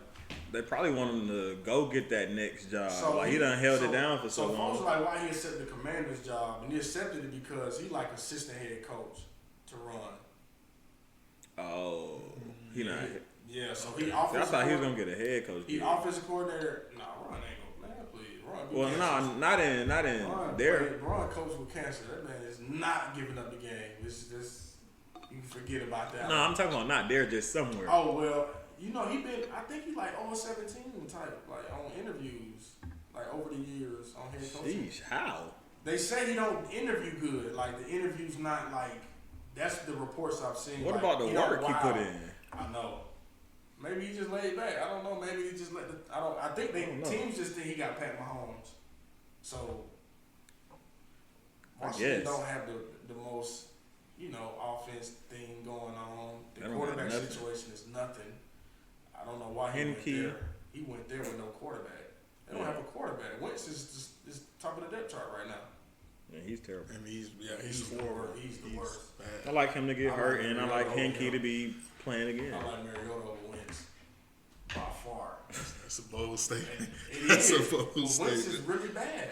they probably want him to go get that next job. So Like he done held it down for so folks long. like why he accepted the commander's job, and he accepted it because he like assistant head coach to run. Oh, he not. Yeah, so he See, I offensive. thought he was gonna get a head coach. He gig. offensive coordinator. Nah, Ron ain't gonna man, please. Ron be Well, cancer. no, not in Ron, there. Ron coach with cancer. That man is not giving up the game. It's just you can forget about that. No, I'm talking about not there, just somewhere. Oh well, you know he been. I think he like 0-17 type, like on interviews, like over the years on head coaching. Sheesh, how? They say he don't interview good. Like the interview's not like. That's the reports I've seen. What like, about the he don't work he wow. put in? I know. Maybe he just laid back. I don't know. Maybe he just let the. I think I don't know. teams just think he got Pat Mahomes. So. I Washington guess. don't have the most, offense thing going on. They The don't quarterback got nothing. situation is nothing. I don't know why he went Henke. there. He went there with no quarterback. They don't Yeah. have a quarterback. Wentz is top of the depth chart right now. Yeah, he's terrible. And he's He's the horrible. worst. He's the worst. bad. I like him to get I hurt, like and I Mariota like over Henke him. to be playing again. I like Mariota over Wentz by far. That's a bold statement. It That's is. a bold But Wentz is statement. really bad.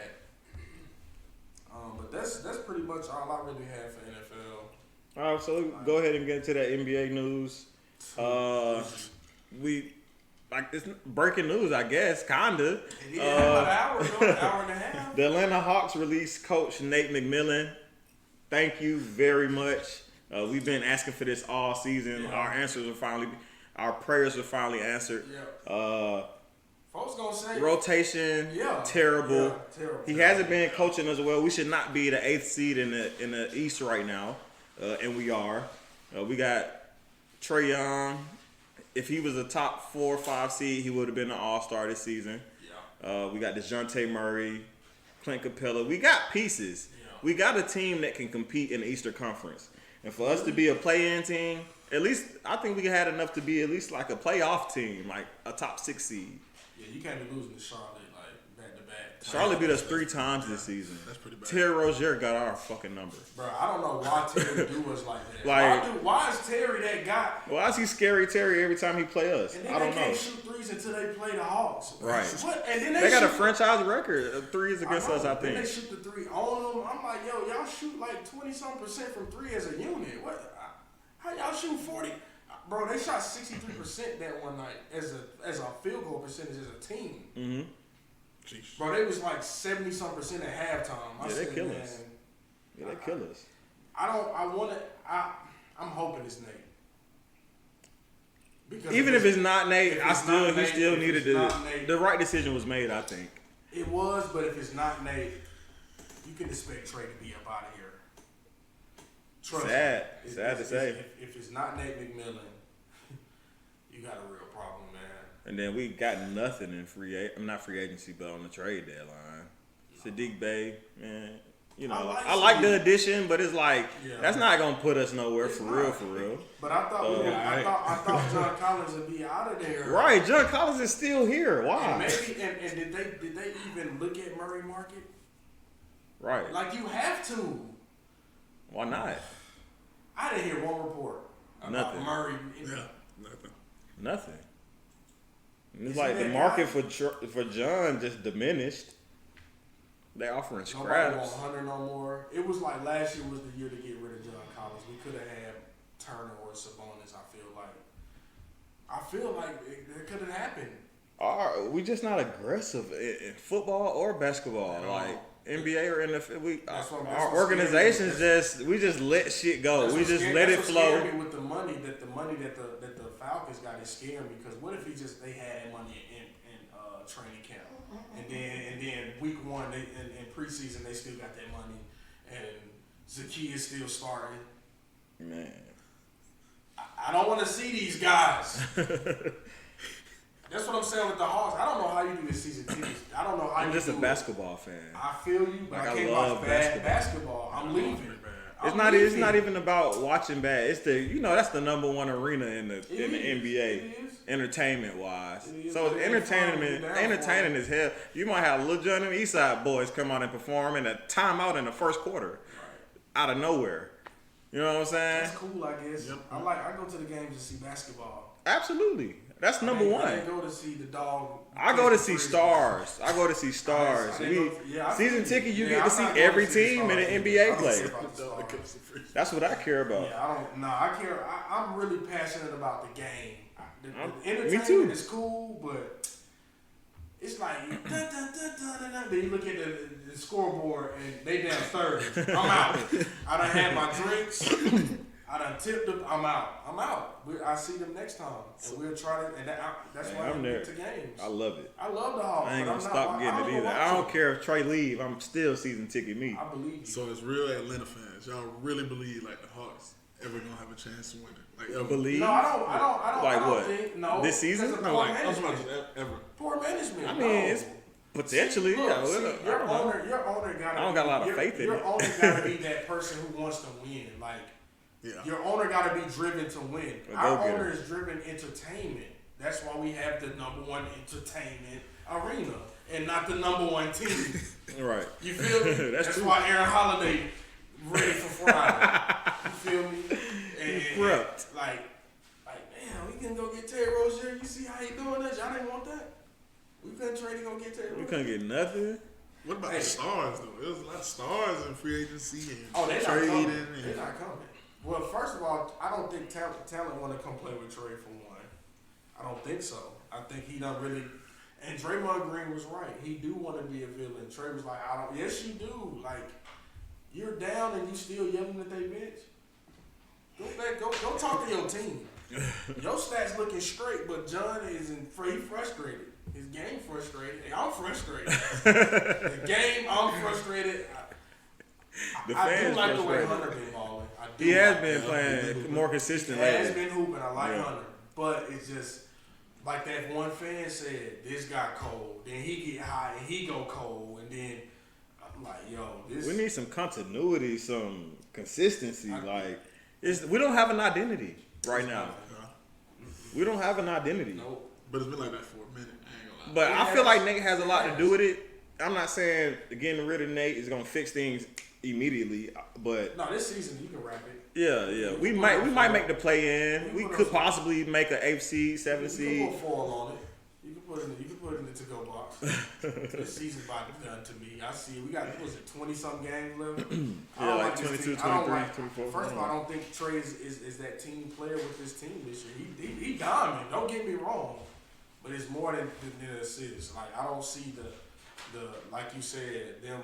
But that's pretty much all I really have for NFL. All right, so go ahead and get into that NBA news. We like it's breaking news, I guess, kinda. It is about an hour and a half. The Atlanta Hawks released coach Nate McMillan. Thank you very much. We've been asking for this all season. Yeah. Our prayers were finally answered. Yeah. Folks gonna say Rotation, Yeah. terrible. Yeah, terrible. He hasn't been coaching as well. We should not be the 8th seed in the East right now, and we are. We got Trae Young. If he was a top 4 or 5 seed, he would have been an All-Star this season. Yeah. We got DeJounte Murray, Clint Capella. We got pieces. Yeah. We got a team that can compete in the Eastern Conference. And for us to be a play-in team, at least I think we had enough to be at least like a playoff team, like a top 6 seed. Yeah, you can't be losing to Charlotte like back to back. Charlotte beat us 3 times this season. That's pretty bad. Terry Rozier got our fucking number. Bro, I don't know why Terry do us like that. Like- why is Terry that guy? Why is he scary Terry every time he play us? And then I don't they know. can't shoot threes until they play the Hawks. Right. What? And then They got a shoot- franchise record of threes against us, I Then they think. shoot the three on them. I'm like, yo, y'all shoot like 20-some% from three as a unit. What? How y'all shoot 40? Bro, they shot 63% that one night as a field goal percentage as a team. Mm-hmm. Jeez. Bro, they was like 70-some% at halftime. I Yeah, they said, kill man, us. Yeah, they kill us. I'm hoping it's Nate. Because Even if it's not Nate, if he it's not Nate, still if needed it's to. not Nate- The right decision was made, I think. it was, but if it's not Nate, you can expect Trey to be up out of here. Trust Sad. me. Sad to say. If it's not Nate McMillan, you got a real problem, man. And then we got nothing in not free agency, but on the trade deadline. Sadiq Bey, man, you know, I like the addition, but it's like that's not gonna put us nowhere It's for not. real. But I thought I thought John Collins would be out of there. Right, John Collins is still here. And Why? maybe and did they even look at Murray Market? Right. Like you have to. Why not? I didn't hear one report about Nothing. Murray. Yeah, nothing. Nothing. And it's You like see the that market guy? for John just diminished. They offering Nobody want scraps. Hunter no more. It was like last year was the year to get rid of John Collins. We could have had Turner or Sabonis. I feel like it could have happened. We just not aggressive in football or basketball. No. Like NBA or NFL, That's what our scared organizations me. we just let shit go. That's We what just scared- let that's it what flow. scared me with the money that the Falcons got is scared me because what if they had that money in training camp and then week one in preseason they still got that money and Zaki is still starting. Man, I don't want to see these guys. That's what I'm saying with the Hawks. I don't know how you do this season tickets. I don't know how I'm you just a do it. basketball fan. I feel you, but Like, I I can't love watch bad basketball. I'm leaving. It's not even about watching bad. It's that's the number one arena in the NBA, It is. entertainment wise. It is. So it's But it's fun to be entertaining down as hell. You might have Lil Jon and East Side Boys come out and perform in a timeout in the first quarter, out of nowhere. You know what I'm saying? That's cool, I guess. Yep. I go to the games to see basketball. Absolutely, that's number I one. didn't go to see the dog. I go to see stars. I go to see stars. I didn't go- yeah, I Season feel you. ticket, you Yeah, get I'm to see not going every to see the team in the stars. NBA I don't play. care about the stars. That's what I care about. Yeah, I don't. No, I care. I'm really passionate about the game. The Me entertainment too. is cool, but it's like dun, dun, dun, dun, dun, dun. Then you look at the scoreboard and they down 30. I'm out. I done had my drinks. I done tipped them. I'm out. I see them next time, and we'll try to. And that's why I'm I there. get to games. I love it. I love the Hawks. I ain't but gonna I'm stop not, getting it either. I don't care if Trey leave. I'm still season ticket me. I believe you. So as real Atlanta fans, y'all really believe like the Hawks ever gonna have a chance to win it? Like ever? Believe? No, I don't. Like I don't what? think no. This season? because of No, poor like I'm management. talking about ever. Poor management. I no. mean, it's potentially. See, look, Yeah, see, I your don't know. owner gotta. I don't got a lot of faith in your it. owner gotta be that person who wants to win. Like Yeah. your owner gotta be driven to win. A Our go-getter. owner is driven entertainment. That's why we have the number one entertainment arena and not the number one team. Right. You feel me? That's true. why Aaron Holiday ready for Friday. You feel me? And, Corrupt. like, man, we can go get Terry Rozier. You see how he doing that? Y'all didn't want that. We couldn't trade to go get Terry We Rozier. couldn't get nothing. What about Hey. the stars though? There was a lot of stars in free agency and Oh, they're not trading. coming. And They're not coming. Well, first of all, I don't think talent want to come play with Trey for one. I don't think so. I think he don't really. And Draymond Green was right. He do want to be a villain. Trey was like, I don't. Yes, you do. Like, you're down and you still yelling at they bench. Go talk to your team. Your stats looking straight, but John is frustrated. His game frustrated. Hey, I'm frustrated. The game, I'm frustrated. The I do fans like the way frustrated. Hunter been balling. I do He has like been that. playing more consistent He has lately. been hooping. I like Yeah. Hunter, but it's just like that one fan said. This got cold. Then he get hot and he go cold, and then I'm like, yo, this. We need some continuity, some consistency. We don't have an identity right now. We don't have an identity. Nope. But it's been like that for a minute. I ain't gonna lie. But I feel like Nate has a lot to do with it. I'm not saying getting rid of Nate is gonna fix things immediately, but no, this season you can wrap it. yeah, we might make the play in. We could possibly make an 8th seed, 7th seed. You can put 4 on it. You can put it in the to-go box. This season's about to be done to me. I see. We got 20 something games left. Yeah, like 22, 23, 24. First of all, I don't think Trey is that team player with this team this year. He dominant. Don't get me wrong, but it's more than assists. Like I don't see the like you said, them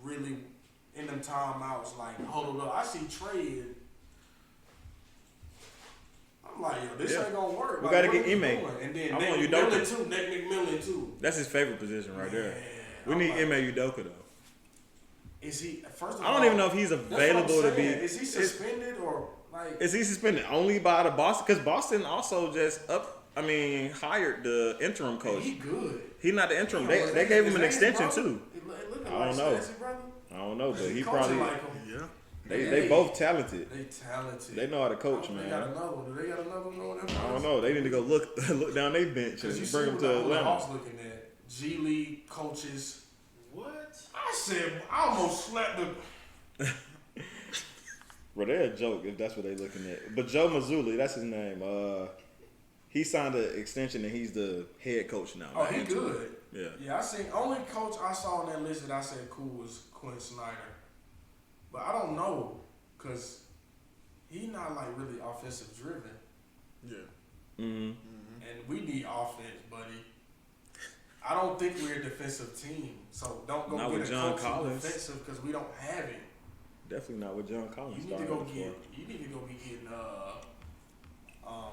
really in them timeouts like hold up. I see Trey. I'm like, yo, this ain't gonna work. We like, gotta get Ime. And then I Nick want McMillan Udoka. too. Nick McMillan too. That's his favorite position right there. We I'm need like, Ime Udoka though. Is he? First of all, I don't even know if he's that's what I'm available to be. saying. Is he suspended or like? Is he suspended only by the Boston? Because Boston also just hired the interim coach. He good. He's not the interim. They gave him an extension too. I don't know. I don't know, but he probably. Like him. Yeah. They both talented. They talented. They know how to coach, They man. got another one. Do they got another one on there? I don't know. They need to go look down their bench and bring them to Atlanta. I was looking at G League coaches. What? I said I almost slapped the. Bro, they're a joke if that's what they're looking at. But Joe Mazzulla, that's his name. He signed an extension and he's the head coach now. Oh, he good. Yeah. Yeah, I seen only coach I saw on that list that I said cool was Quinn Snyder, but I don't know because he not like really offensive driven, Yeah. Mm-hmm. and we need offense, buddy. I don't think we're a defensive team, so don't go Not get with a John coach Collins. who's defensive because we don't have it. Definitely not with John Collins. You need to go get. You need to go be getting.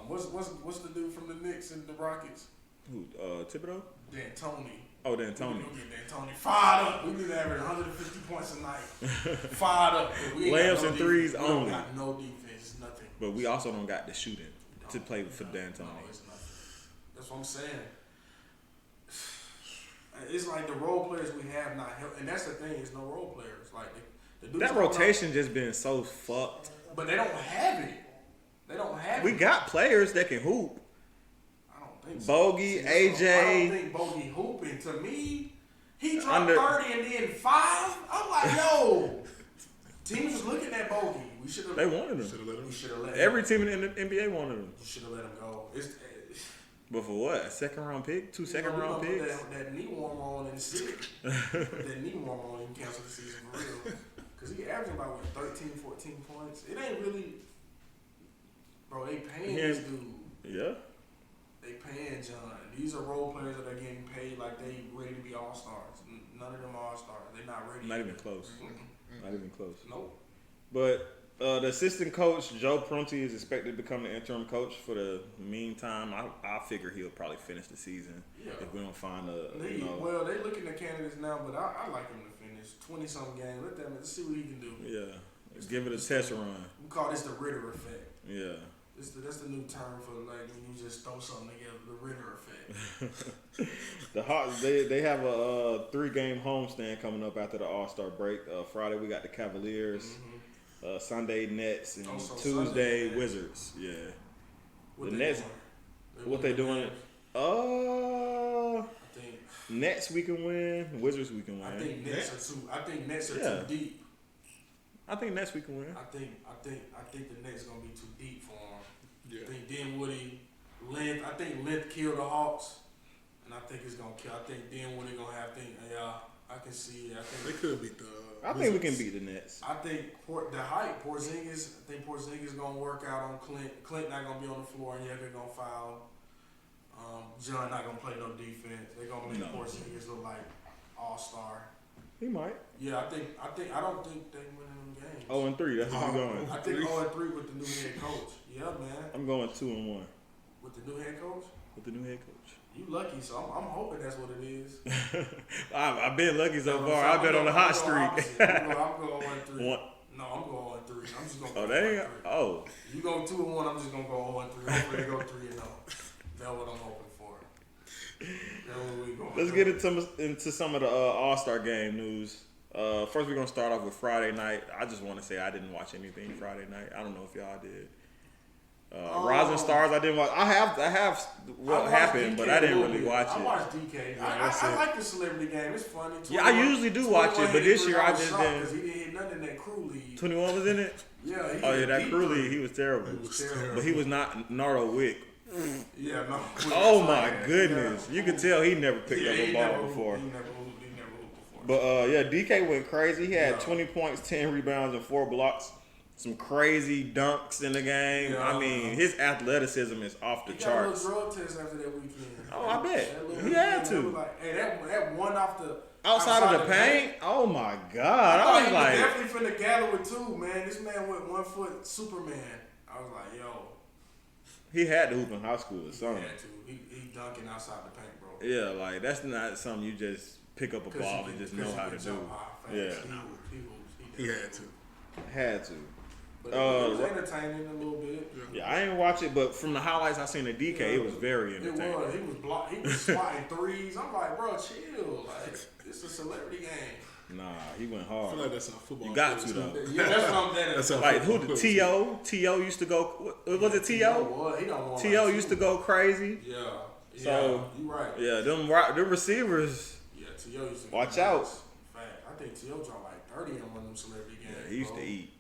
What's the dude from the Knicks and the Rockets? Who? Thibodeau? D'Antoni. Oh, D'Antoni. We need to go get D'Antoni fired up. We need to average 150 points a night. Fired up. We ain't Layups got no and threes defense. only. We don't got no defense. Nothing. But we also don't got the shooting to play for D'Antoni. No, it's nothing. That's what I'm saying. It's like the role players we have not help, and that's the thing. It's no role players. Like the dudes That rotation just been so fucked. but they don't have it. They don't have We it. got players that can hoop. I don't think so. Bogey, See, AJ. I don't think Bogey hooping. To me, he dropped Under- 30 and then 5. I'm like, yo. Teams was looking at Bogey. We should have. They wanted Should him. have let him. We should have let Every team in the NBA wanted him. You should have let him go. But for what? A second round pick? Two second we round gonna put picks? that knee warmer on and sit. Put that knee warmer on and cancel the season for real. Because he averaging about, 13, 14 points. It ain't really. Bro, they paying this dude. Yeah. They paying John. These are role players that are getting paid like they ready to be all-stars. None of them are all-stars. They're not ready. Not even close. Mm-mm. Not even close. Nope. But the assistant coach, Joe Prunty, is expected to become the interim coach for the meantime. I figure he'll probably finish the season Yeah. if we don't find Well, they looking at candidates now, but I like him to finish 20-something games. Let's see what he can do. Yeah. Give it a test run. We call this the Ritter effect. Yeah. That's the new term for like when you just throw something together, the Ritter effect. The Hawks, they have a 3-game homestand coming up after the All-Star break. Friday we got the Cavaliers. Mm-hmm. Sunday Nets and Also Tuesday Sunday, Wizards. Yeah. What The they Nets. doing? What they doing? I think Nets we can win. Wizards we can win. I think Nets are Yeah. too deep. I think Nets we can win. I think the Nets gonna be too deep for them. Yeah. I think Dinwiddie, length. I think length killed the Hawks, and I think it's gonna kill. I think Dinwiddie gonna have things. Yeah, I can see it. They could beat the. I think we can beat the Nets. I think the height, Porzingis. I think Porzingis gonna work out on Clint. Clint not gonna be on the floor, and they're gonna foul. John not gonna play no defense. They're gonna make Porzingis look like all-star. He might. Yeah, I don't think they win them games. 0-3. That's where I'm going. I think 0-3 with the new head coach. Yeah, man. I'm going 2-1 With the new head coach. with the new head coach. You lucky, so I'm hoping that's what it is. I've been lucky so So far. I've been on the hot streak. I'm going 1-3. One. No, I'm going 1-3. I'm just going. Oh, they ain't. Oh, You go 2-1. I'm just gonna go 1-3. Hopefully they go 3-0. That's what I'm hoping for. That's what we going. let's get into some of the All-Star game news. First, we're gonna start off with Friday night. I just want to say I didn't watch anything Friday night. I don't know if y'all did. Rising Stars, I didn't watch. I have what happened, but I didn't really watch it. I watched DK. I like the celebrity game. It's funny. Yeah, I usually do watch it, but this year I just didn't. Because he didn't hit nothing in that crew league. 21 was in it. Yeah. That crew league, he was terrible. But he was not Nardo Wick. Yeah, no. Oh my goodness, you could tell he never picked up a ball before. He never hooped before. But DK went crazy. He had 20 points, 10 rebounds, and 4 blocks. Some crazy dunks in the game. Yeah, I mean, his athleticism is off the charts. He got a little drug test after that weekend. Oh, I bet. He had to. Hey, that one off the outside of the paint? Oh my God. I was he like, was definitely finna gather with two, man. This man went 1 foot Superman. I was like, yo. He had to hoop in high school or something. He had to. He dunking outside the paint, bro. Yeah, like that's not something you just pick up a ball and just know how to do. Yeah. He had to. Had to. But it was entertaining a little bit. Yeah, I didn't watch it, but from the highlights I seen of DK, it was very entertaining. It was. He was swatting threes. I'm like, bro, chill. Like, this is a celebrity game. Nah, he went hard. I feel like that's how football. You got to though. Yeah, that's what I'm saying. That's how like who the T.O. T.O. used to go. Was it T.O.? He don't want T.O. used to go crazy. Yeah. So you right. Yeah, them receivers. Yeah, T.O. used to. Watch out. Fact, I think T.O. dropped like 30 in one of them celebrity games. Yeah, he used to eat.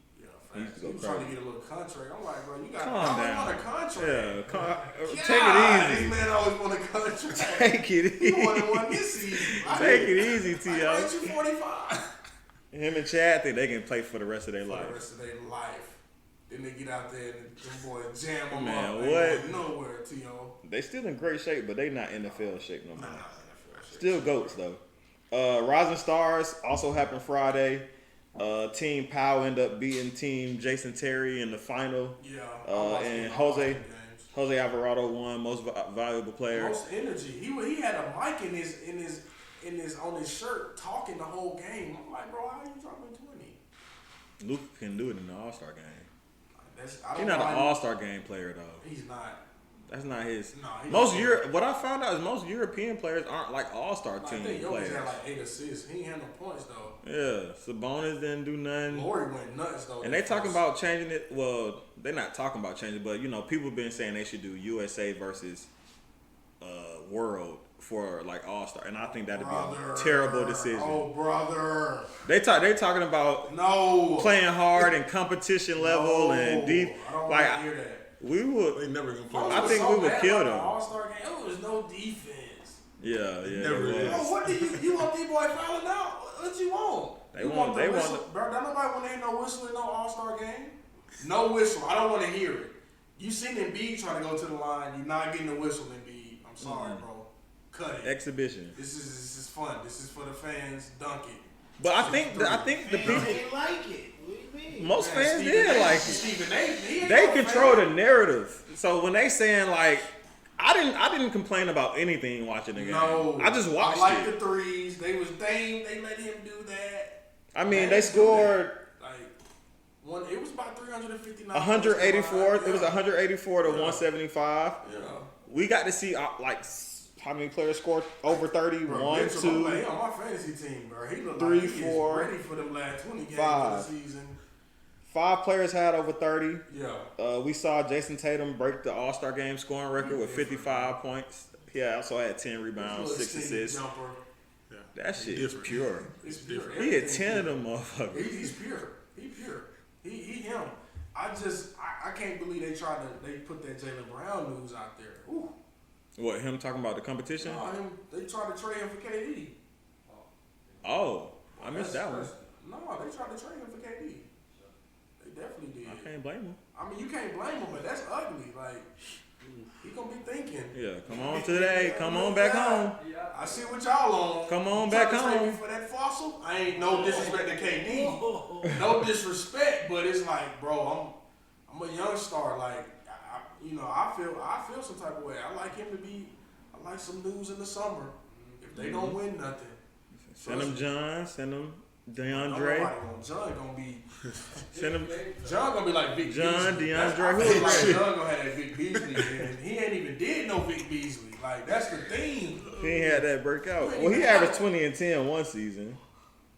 He was trying to get a little contract. I'm like, bro, you got calm down. Want a contract. Yeah, take it easy. This man always want a contract. Take it easy. He wanted one this season. Take it easy, T.O. I you 45. Him and Chad think they can play for the rest of their life. For the rest of their life. Then they get out there and them boys jam them Man, up. what? They nowhere, T.O. They still in great shape, but they not NFL shape no more. Still goats though. Rising Stars also happened Friday. Team Powell ended up beating Team Jason Terry in the final. Yeah. And Jose Alvarado won most valuable player. Most energy. He had a mic in his on his shirt talking the whole game. I'm like, bro, how are you dropping 20? Luka can do it in the All-Star game. He's not an All-Star game player though. He's not. That's not his. No, what I found out is most European players aren't like All-Star team players. He had like 8 assists. He ain't had no points though. Yeah, Sabonis didn't do nothing. Lori went nuts though. And they talking about changing it. Well, they're not talking about changing, but people been saying they should do USA versus World for like All-Star, and I think that'd be a terrible decision. Oh, brother. They talking about playing hard and competition level and deep. I don't like want to hear that. We would. They never gonna play. I think we would kill them. All-Star game. There was no defense. Yeah. Never what do you want? D-boy fouling out? What you want? They want. Bro, don't nobody want to hear no whistle in no All-Star game. No whistle. I don't want to hear it. You seen Embiid trying to go to the line. You're not getting a whistle, Embiid. I'm sorry, bro. Cut it. Exhibition. This is fun. This is for the fans. Dunk it. But I think the people didn't like it. What do you mean? Most fans did like it. Stephen A. They control the narrative. So when they saying like, I didn't complain about anything watching the game. No, I just watched I like the threes. They let him do that. I mean, they scored it was about 359. 184. It was 184 to 175. Yeah. We got to see how many players scored over 30? Bro, 1, 2, he on my fantasy team, bro. He looked 3, like he 4, is ready for them last 20 games 5. of the season. 5 players had over 30. Yeah. We saw Jason Tatum break the All-Star game scoring record with 55 points. He also had 10 rebounds, 6 assists. Jumper. That shit is pure. It's pure. He hit 10 of them motherfuckers. He's pure. He pure. He him. I can't believe they put that Jaylen Brown news out there. Ooh. What, him talking about the competition? No, they tried to trade him for KD. Oh, I missed that one. No, they tried to trade him for KD. They definitely did. I can't blame him. I mean, you can't blame him, but that's ugly. Like, he gonna be thinking. Yeah, come on today. Come on back home. I see what y'all on. Come on you back trying to trade home. me for that fossil? I ain't no disrespect to KD. No disrespect, but it's like, bro, I'm a young star. Like, I feel some type of way. I like him to be. I like some news in the summer. If they don't win nothing, Send him John. Send him DeAndre. Nobody John gonna be. Send him John gonna be like Vic John, Beasley. DeAndre. I feel like John gonna have that Vic Beasley, and he ain't even did no Vic Beasley. Like, that's the thing. He ain't had that breakout. Well, he averaged 20 and 10 one season.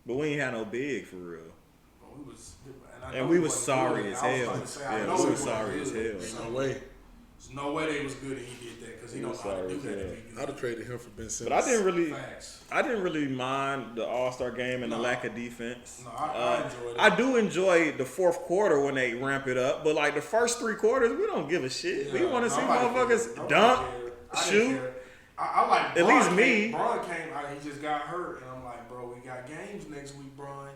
But we ain't had no big for real. And we was sorry as hell. Yeah, we was sorry as hell. There's no way. There's no way they was good and he did that because he don't know how to do that. If he I'd have traded him for Ben Simmons. But Facts. I didn't really mind the All-Star game and the lack of defense. No, I enjoyed it. I do enjoy the fourth quarter when they ramp it up, but like the first 3 quarters, we don't give a shit. Yeah, we want to see nobody motherfuckers dunk, shoot. I like at least me. Bron came out, he just got hurt, and I'm like, bro, we got games next week, Bron.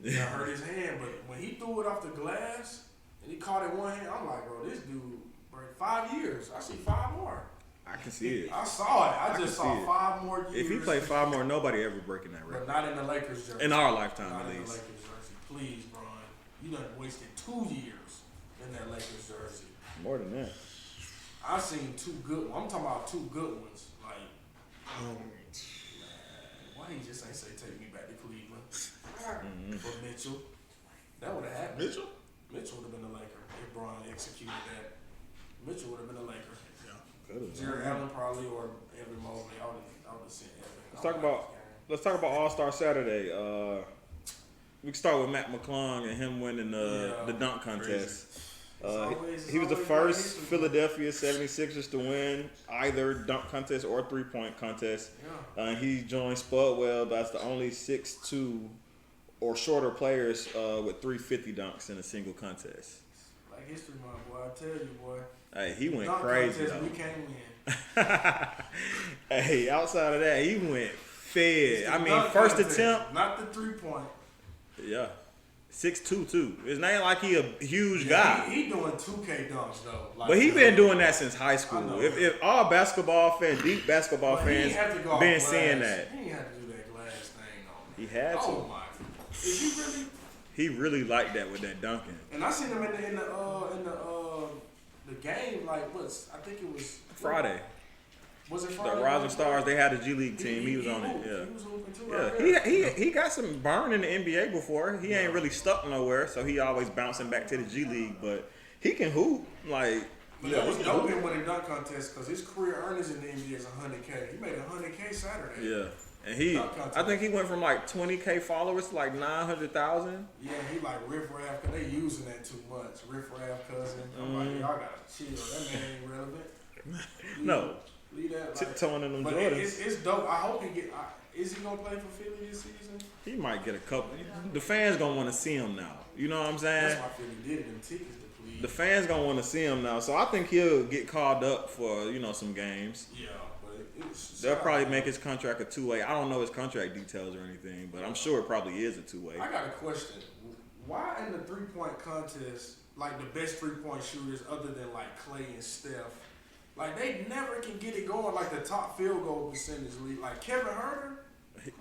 He got hurt his hand, but when he threw it off the glass and he caught it one hand, I'm like, bro, this dude, bro, 5 years. I see 5 more. I can see it. I saw it. I just saw it. 5 more years. If he played 5 more, nobody ever breaking that But record. not in the Lakers jersey. In our lifetime, not at in least. the Lakers jersey. Please, Bron. You done wasted 2 years in that Lakers jersey. More than that. I've seen 2 good ones. I'm talking about 2 good ones. Like, why he just ain't say take me back to Cleveland for Mitchell? That would have happened. Mitchell would have been a Laker if Bron executed that. Mitchell would have been a Laker. Yeah. Jared Allen probably or Evan Mobley. I would have sent Evan. Let's talk about All-Star Saturday. We can start with Matt McClung and him winning the dunk contest. He was the first Philadelphia 76ers to win either dunk contest or 3-point contest. Yeah. He joined Spudwell. That's the only 6'2" or shorter players with 350 dunks in a single contest. Like history, my boy. I tell you, boy. Hey, he went dunk crazy contest, though. we can't win. Hey, outside of that, he went fed. I mean, Dunk first contest, attempt. not the 3-point. Yeah. 6'2" too. It's not like he a huge guy. He doing 2K dunks though. Like, But he been doing that since high I school. know. If all basketball fans, deep basketball But fans, he had to go off been glass. seeing that. He ain't had to do that glass thing on me. He had to. Oh my! Is he really? He really liked that with that dunking. And I seen him in the game. Like I think it was Friday. Was it The Friday? Rising Stars, they had a G League team. He was on it. hooped. Yeah. He was hooping too. Yeah, Right there. he got some burn in the NBA before. He ain't really stuck nowhere, so he always bouncing back to the G League. But he can hoop. Like, But that was dope him winning dunk contest because his career earnings in the NBA is $100K. He made $100K Saturday. yeah. And I think he went from like 20K followers to like 900,000. Yeah, he like Riff Raff because they using that too much. Riff Raff cousin. I'm like, y'all gotta chill. That man ain't relevant. No. Leave that. Like, Tiptoeing in them but Jordans. it's dope. I hope he get. Is he gonna play for Philly this season? He might get a couple. The fans gonna want to see him now. You know what I'm saying? That's why Philly did it. Them tickets to please. The fans gonna want to see him now, so I think he'll get called up for some games. Yeah, but it's. They'll probably make his contract a 2-way. I don't know his contract details or anything, but I'm sure it probably is a 2-way. I got a question. Why in the 3-point contest, like the best 3-point shooters other than like Clay and Steph, like they never can get it going like the top field goal percentage league? Like Kevin Herter.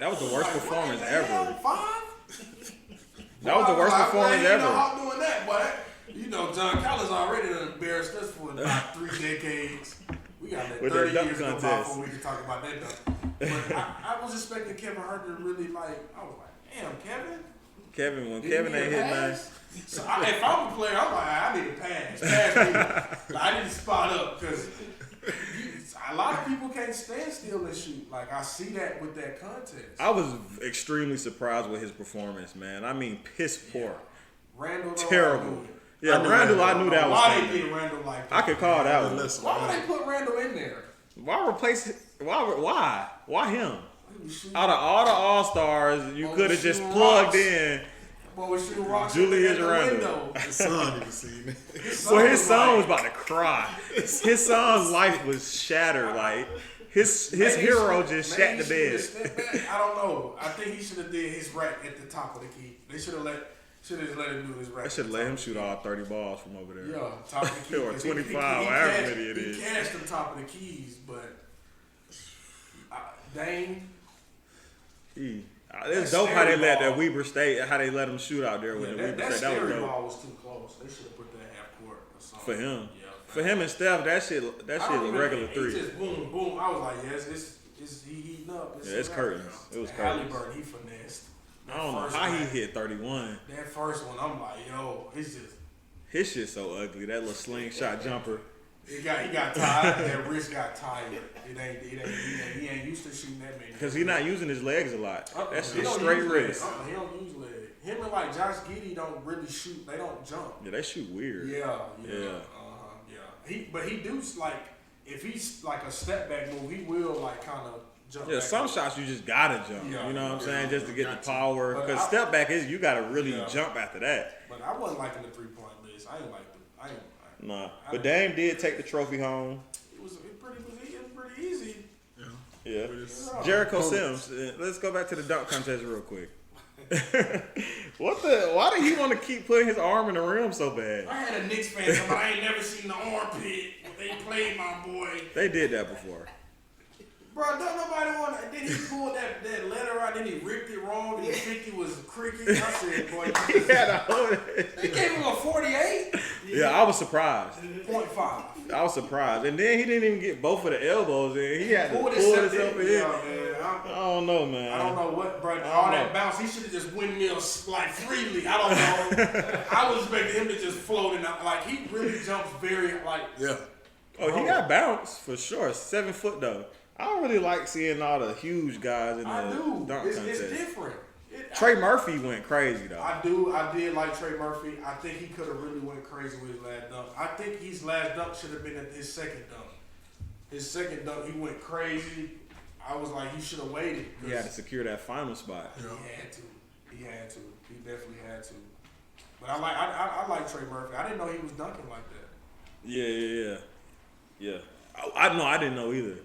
That was the worst performance what in the ever. hell, 5? That was the worst performance ever. I'm doing that, but John Collins already done embarrassed us for about 3 decades. We got that With 30 that dunk years to go by contest. before we can talk about that dunk. But I was expecting Kevin Herter to really I was like, damn, Kevin. When Did Kevin he ain't get a hit nothing. pass? So if I'm a player, I'm like, I need a pass. Pass me. I need to spot up because a lot of people can't stand still and shoot. Like I see that with that contest. I was extremely surprised with his performance, man. I mean, piss poor. Randall, Terrible. Yeah, Randall, I knew that was Why coming. they did Randall like that? I could call that one. Why would they put Randall in there? Why replace? Why? Why him? He was shooting- Out of all the All-Stars, you Oh, could have just shooting plugged rocks. in. Boy was shooting rocks Julius at the Randle. window. His son, you see me. Well, his son was like- about to cry. His son's life was shattered. Like his Maybe hero he just should- shat the maybe he bed. should have stepped back. I don't know. I think he should have did his rack at the top of the key. They should have let him do his rack. I should have let him shoot all 30 balls from over there. Yeah, top of the key. Or 'Cause 25, he however cashed- many it is. He cashed the top of the keys, but Dane. It's dope how they let that Weber State, how they let him shoot out there with the Weber that State. That was stereo dope ball was too close. They should have put that half court or something. for him. Yeah, For him and Steph, that shit a regular He 3. just boom, boom. I was like, yes, he heating up. Yeah, it's curtains. It was curtains. Halliburton, he finessed. I don't know That first how he one- hit 31. That first one, I'm like, yo, it's just. His shit's so ugly. That little slingshot jumper. He got tired. That wrist got tired. He ain't used to shooting that many. Because he's not using his legs a lot. That's He just don't straight use wrist. legs. He don't use legs. Him and like Josh Giddey don't really shoot. They don't jump. Yeah, they shoot weird. Yeah. Yeah. But he do like if he's like a step back move, he will like kind of jump. Yeah, back some up. shots you just gotta jump. Yeah, You know what I'm yeah, saying? Just to get got the power. But Because I- step back is you gotta really Yeah. jump after that. But I wasn't liking the 3-point list. I ain't like the. Nah. But Dame did take the trophy home. It was pretty easy. Yeah. With his Jericho opponents. Sims. Let's go back to the dunk contest real quick. Why do he want to keep putting his arm in the rim so bad? I had a Knicks fan, but I ain't never seen the armpit when they played my boy. They did that before. Bro, don't nobody want to. Then he pulled that letter out, then he ripped it wrong, and he think it was cricket. I said, boy, He had a whole. they gave him a 48.5. Yeah, I was surprised. I was surprised. And then he didn't even get both of the elbows in. He had to pull himself in. Yeah, man. I don't know, man. I don't know what, bro. All that bounce, he should have just windmills like freely. I don't know. I was expecting him to just float in. Like he really jumps very like. Yeah. Oh, he got bounce for sure. 7 foot though. I don't really like seeing all the huge guys in the I do. dunk It's contest. different. Trey Murphy went crazy though. I did like Trey Murphy. I think he could have really went crazy with his last dunk. I think his last dunk should have been his second dunk. His second dunk, he went crazy. I was like, he should have waited. He had to secure that final spot. He had to. He definitely had to. But I like Trey Murphy. I didn't know he was dunking like that. Yeah. I didn't know either.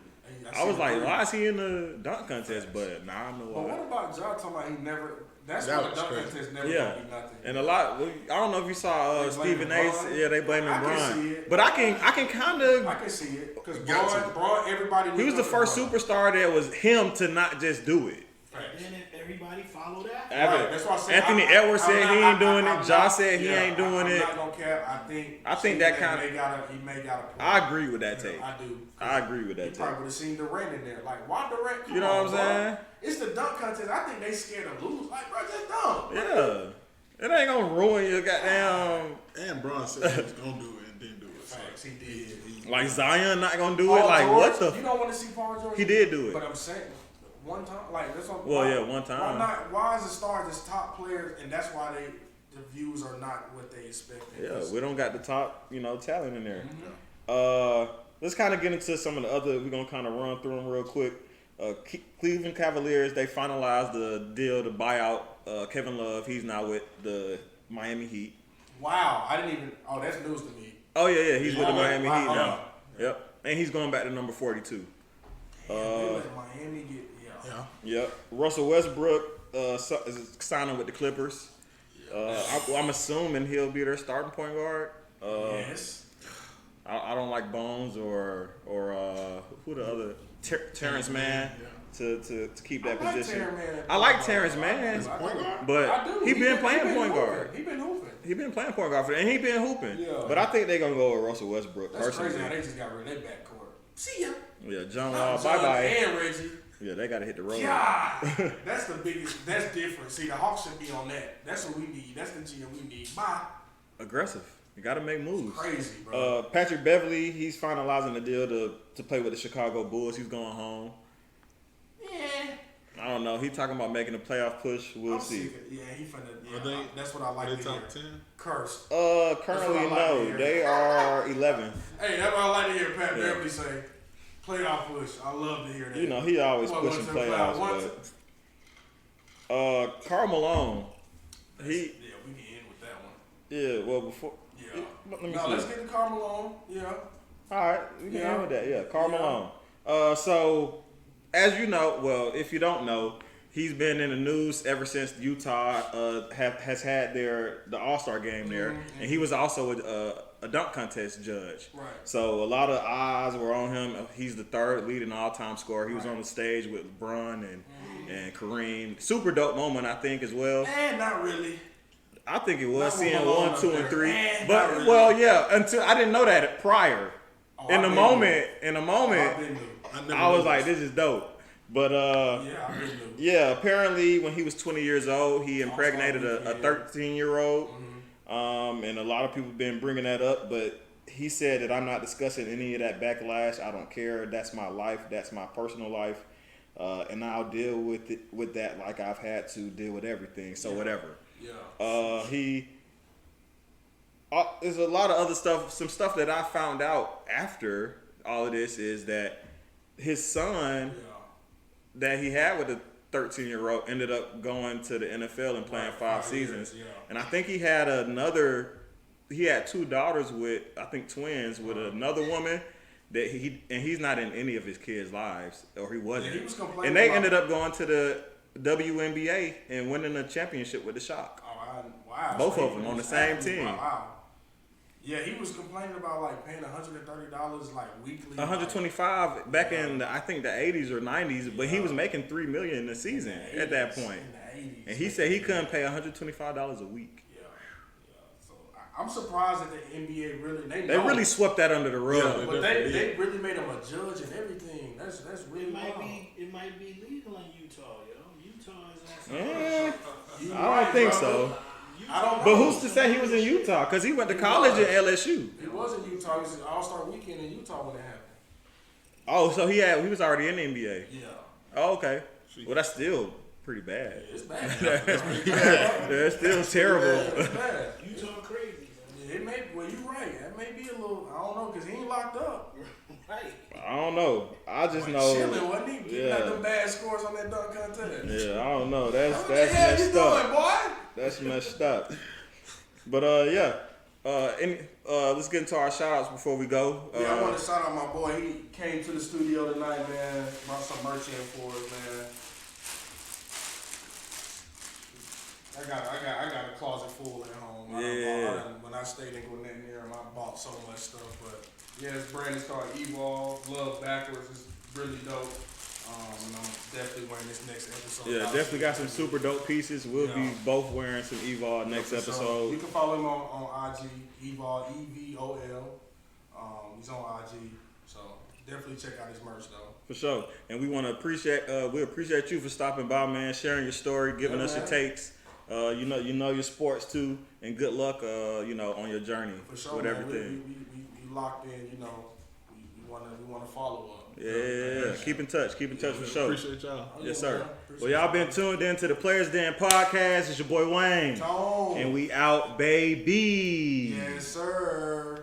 I was like, why? why is he in the dunk contest? But nah, I know But why. what about Ja talking about he never? That's That why the was dunk crazy. contest never Yeah, gonna be nothing. and a lot. I don't know if you saw They Stephen blaming A. Bron? Yeah, they blaming I can see Bron, it. but I can kind of. I can see it because got to. Braun, everybody. He was the first superstar that was him to not just do it. Then everybody followed that. Right, that's why I said Anthony Edwards said he ain't doing it. Josh said he ain't doing it. I'm not gonna cap. I think that Stephen kinda- he may got a point. I agree with that take. I do. I agree with He that probably take. would have seen Durant in there. Like, why Durant? Come You know on, what I'm bro. saying? It's the dunk contest. I think they scared to lose. Like, bro, just dunk. Yeah, it ain't gonna ruin your goddamn. And Braun said he was gonna do it and didn't do it. So Facts, he did. Like Zion not gonna do it. Paul Like George, what the? You don't want to see Paul George? He did do it. But I'm saying, one time, like that's what. Well, why, yeah, one time. Why not? Why is the stars just top players, and that's why the views are not what they expect. Yeah, we don't got the top, talent in there. Mm-hmm. Let's kind of get into some of the other. We're gonna kind of run through them real quick. Cleveland Cavaliers, they finalized the deal to buy out Kevin Love. He's now with the Miami Heat. Wow, I didn't even. Oh, that's news to me. Oh yeah, he's with the Miami Wow. Heat now. Yep, and he's going back to number 42. They let Miami get yeah. Yep. Russell Westbrook is signing with the Clippers. I'm assuming he'll be their starting point guard. Yes. I don't like Bones or who the other Terrence Mann to keep that position. I like Terrence Mann, Point guard? but I do. he been playing point guard. He been hooping. He been playing point guard for, and he been hooping. Yeah. But I think they're gonna go with Russell Westbrook That's personally. crazy how they just got rid of their backcourt. See ya. Yeah, John Not Wall, John bye bye. And Reggie. Yeah, they gotta hit the road. God, that's the biggest. That's different. See, the Hawks should be on that. That's what we need. That's the GM we need. Bye. Aggressive. You gotta make moves. Crazy, bro. Patrick Beverly, he's finalizing the deal to play with the Chicago Bulls. He's going home. Yeah. I don't know. He talking about making a playoff push. We'll I'm see. sick of- Yeah, he finna. Are Yeah, they- that's what I like They to hear. top 10? Cursed. Currently That's what I like to no. hear. They are 11th. Hey, that's what I like to hear Pat Yeah. Beverly say. Playoff push. I love to hear that. You know, he always Well, pushing once in the playoffs, playoffs. But Karl Malone, Yeah, we can end with that one. yeah. Well, before Yeah. let me No, see. let's get to Karl Malone. Yeah. All right, we can Yeah. end with that. Yeah, Karl Yeah. Malone. So, as you know, well, if you don't know, he's been in the news ever since Utah has had the All-Star game there, and he was also a dunk contest judge. Right. So a lot of eyes were on him. He's the third leading all-time scorer. He was Right. on the stage with Bron and Kareem. Super dope moment, I think, as well. Not really. I think it was Not seeing with Malone 1, 2, up and there. 3. Not But really. well, yeah, until I didn't know that prior. Oh, In the I've been moment, I've been new. I was like, this is dope. But Yeah, I've been new. yeah, apparently when he was 20 years old, he impregnated a 13-year-old. And a lot of people been bringing that up, but he said that I'm not discussing any of that backlash. I don't care. That's my life. That's my personal life. And I'll deal with that like I've had to deal with everything. So whatever. Yeah. There's a lot of other stuff. Some stuff that I found out after all of this is that his son that he had with a 13-year-old ended up going to the NFL and playing 5 seasons. Years, And I think he had he had 2 daughters with, I think twins, with another woman that he's not in any of his kids' lives, or he wasn't. Yeah, he was complaining and they about ended up going to the WNBA and winning a championship with the Shock. Oh, wow. Both of them on the same team. Wow. Yeah, he was complaining about like paying $130 like weekly. 125 back in I think the 80s or 90s, but he was making $3 million a season at that point. In the 80s. And he said he couldn't pay $125 a week. Yeah. So I'm surprised that the NBA really They really swept that under the rug. Yeah, but they really made him a judge and everything. That's really wild. It might be legal in Utah, Utah is I don't think so. I don't know. But who's to say he was in Utah? Because he went to college at LSU. He was in Utah. It was an All-Star weekend in Utah when it happened. Oh, so he was already in the NBA. Yeah. Oh, okay. Well, that's still pretty bad. It's bad. That's still terrible. It's bad. Utah crazy. Yeah, it may. Well, you're right. That may be a little. I don't know because he ain't locked up. Right. I don't know. I just know. Chilling, wasn't he? Getting like them bad scores on that dunk contest. Yeah, I don't know. That's What the hell you messed doing, up. boy? That's messed up. But let's get into our shout outs before we go. Yeah, I want to shout out my boy. He came to the studio tonight, man. Brought some merch in for us, man. I got a closet full at home. When I stayed in Gwinnett near him, I bought so much stuff. But yeah, this brand is called Evolve. Love Backwards is really dope. And I'm definitely wearing this next episode. Yeah, definitely got some super dope pieces. We'll be both wearing some Evolve next So episode. you can follow him on IG, Evol, EVOL. He's on IG, so definitely check out his merch though. For sure. And we want to appreciate you for stopping by, man, sharing your story, giving us your takes. You know your sports too, and good luck, on your journey For sure, with man. everything. We locked in, we wanna follow up. Yeah, keep in touch for sure. Appreciate y'all. Yes, sir. Well, y'all been tuned in to the Players Den podcast. It's your boy Wayne, Tone. and we out, baby. Yes, sir.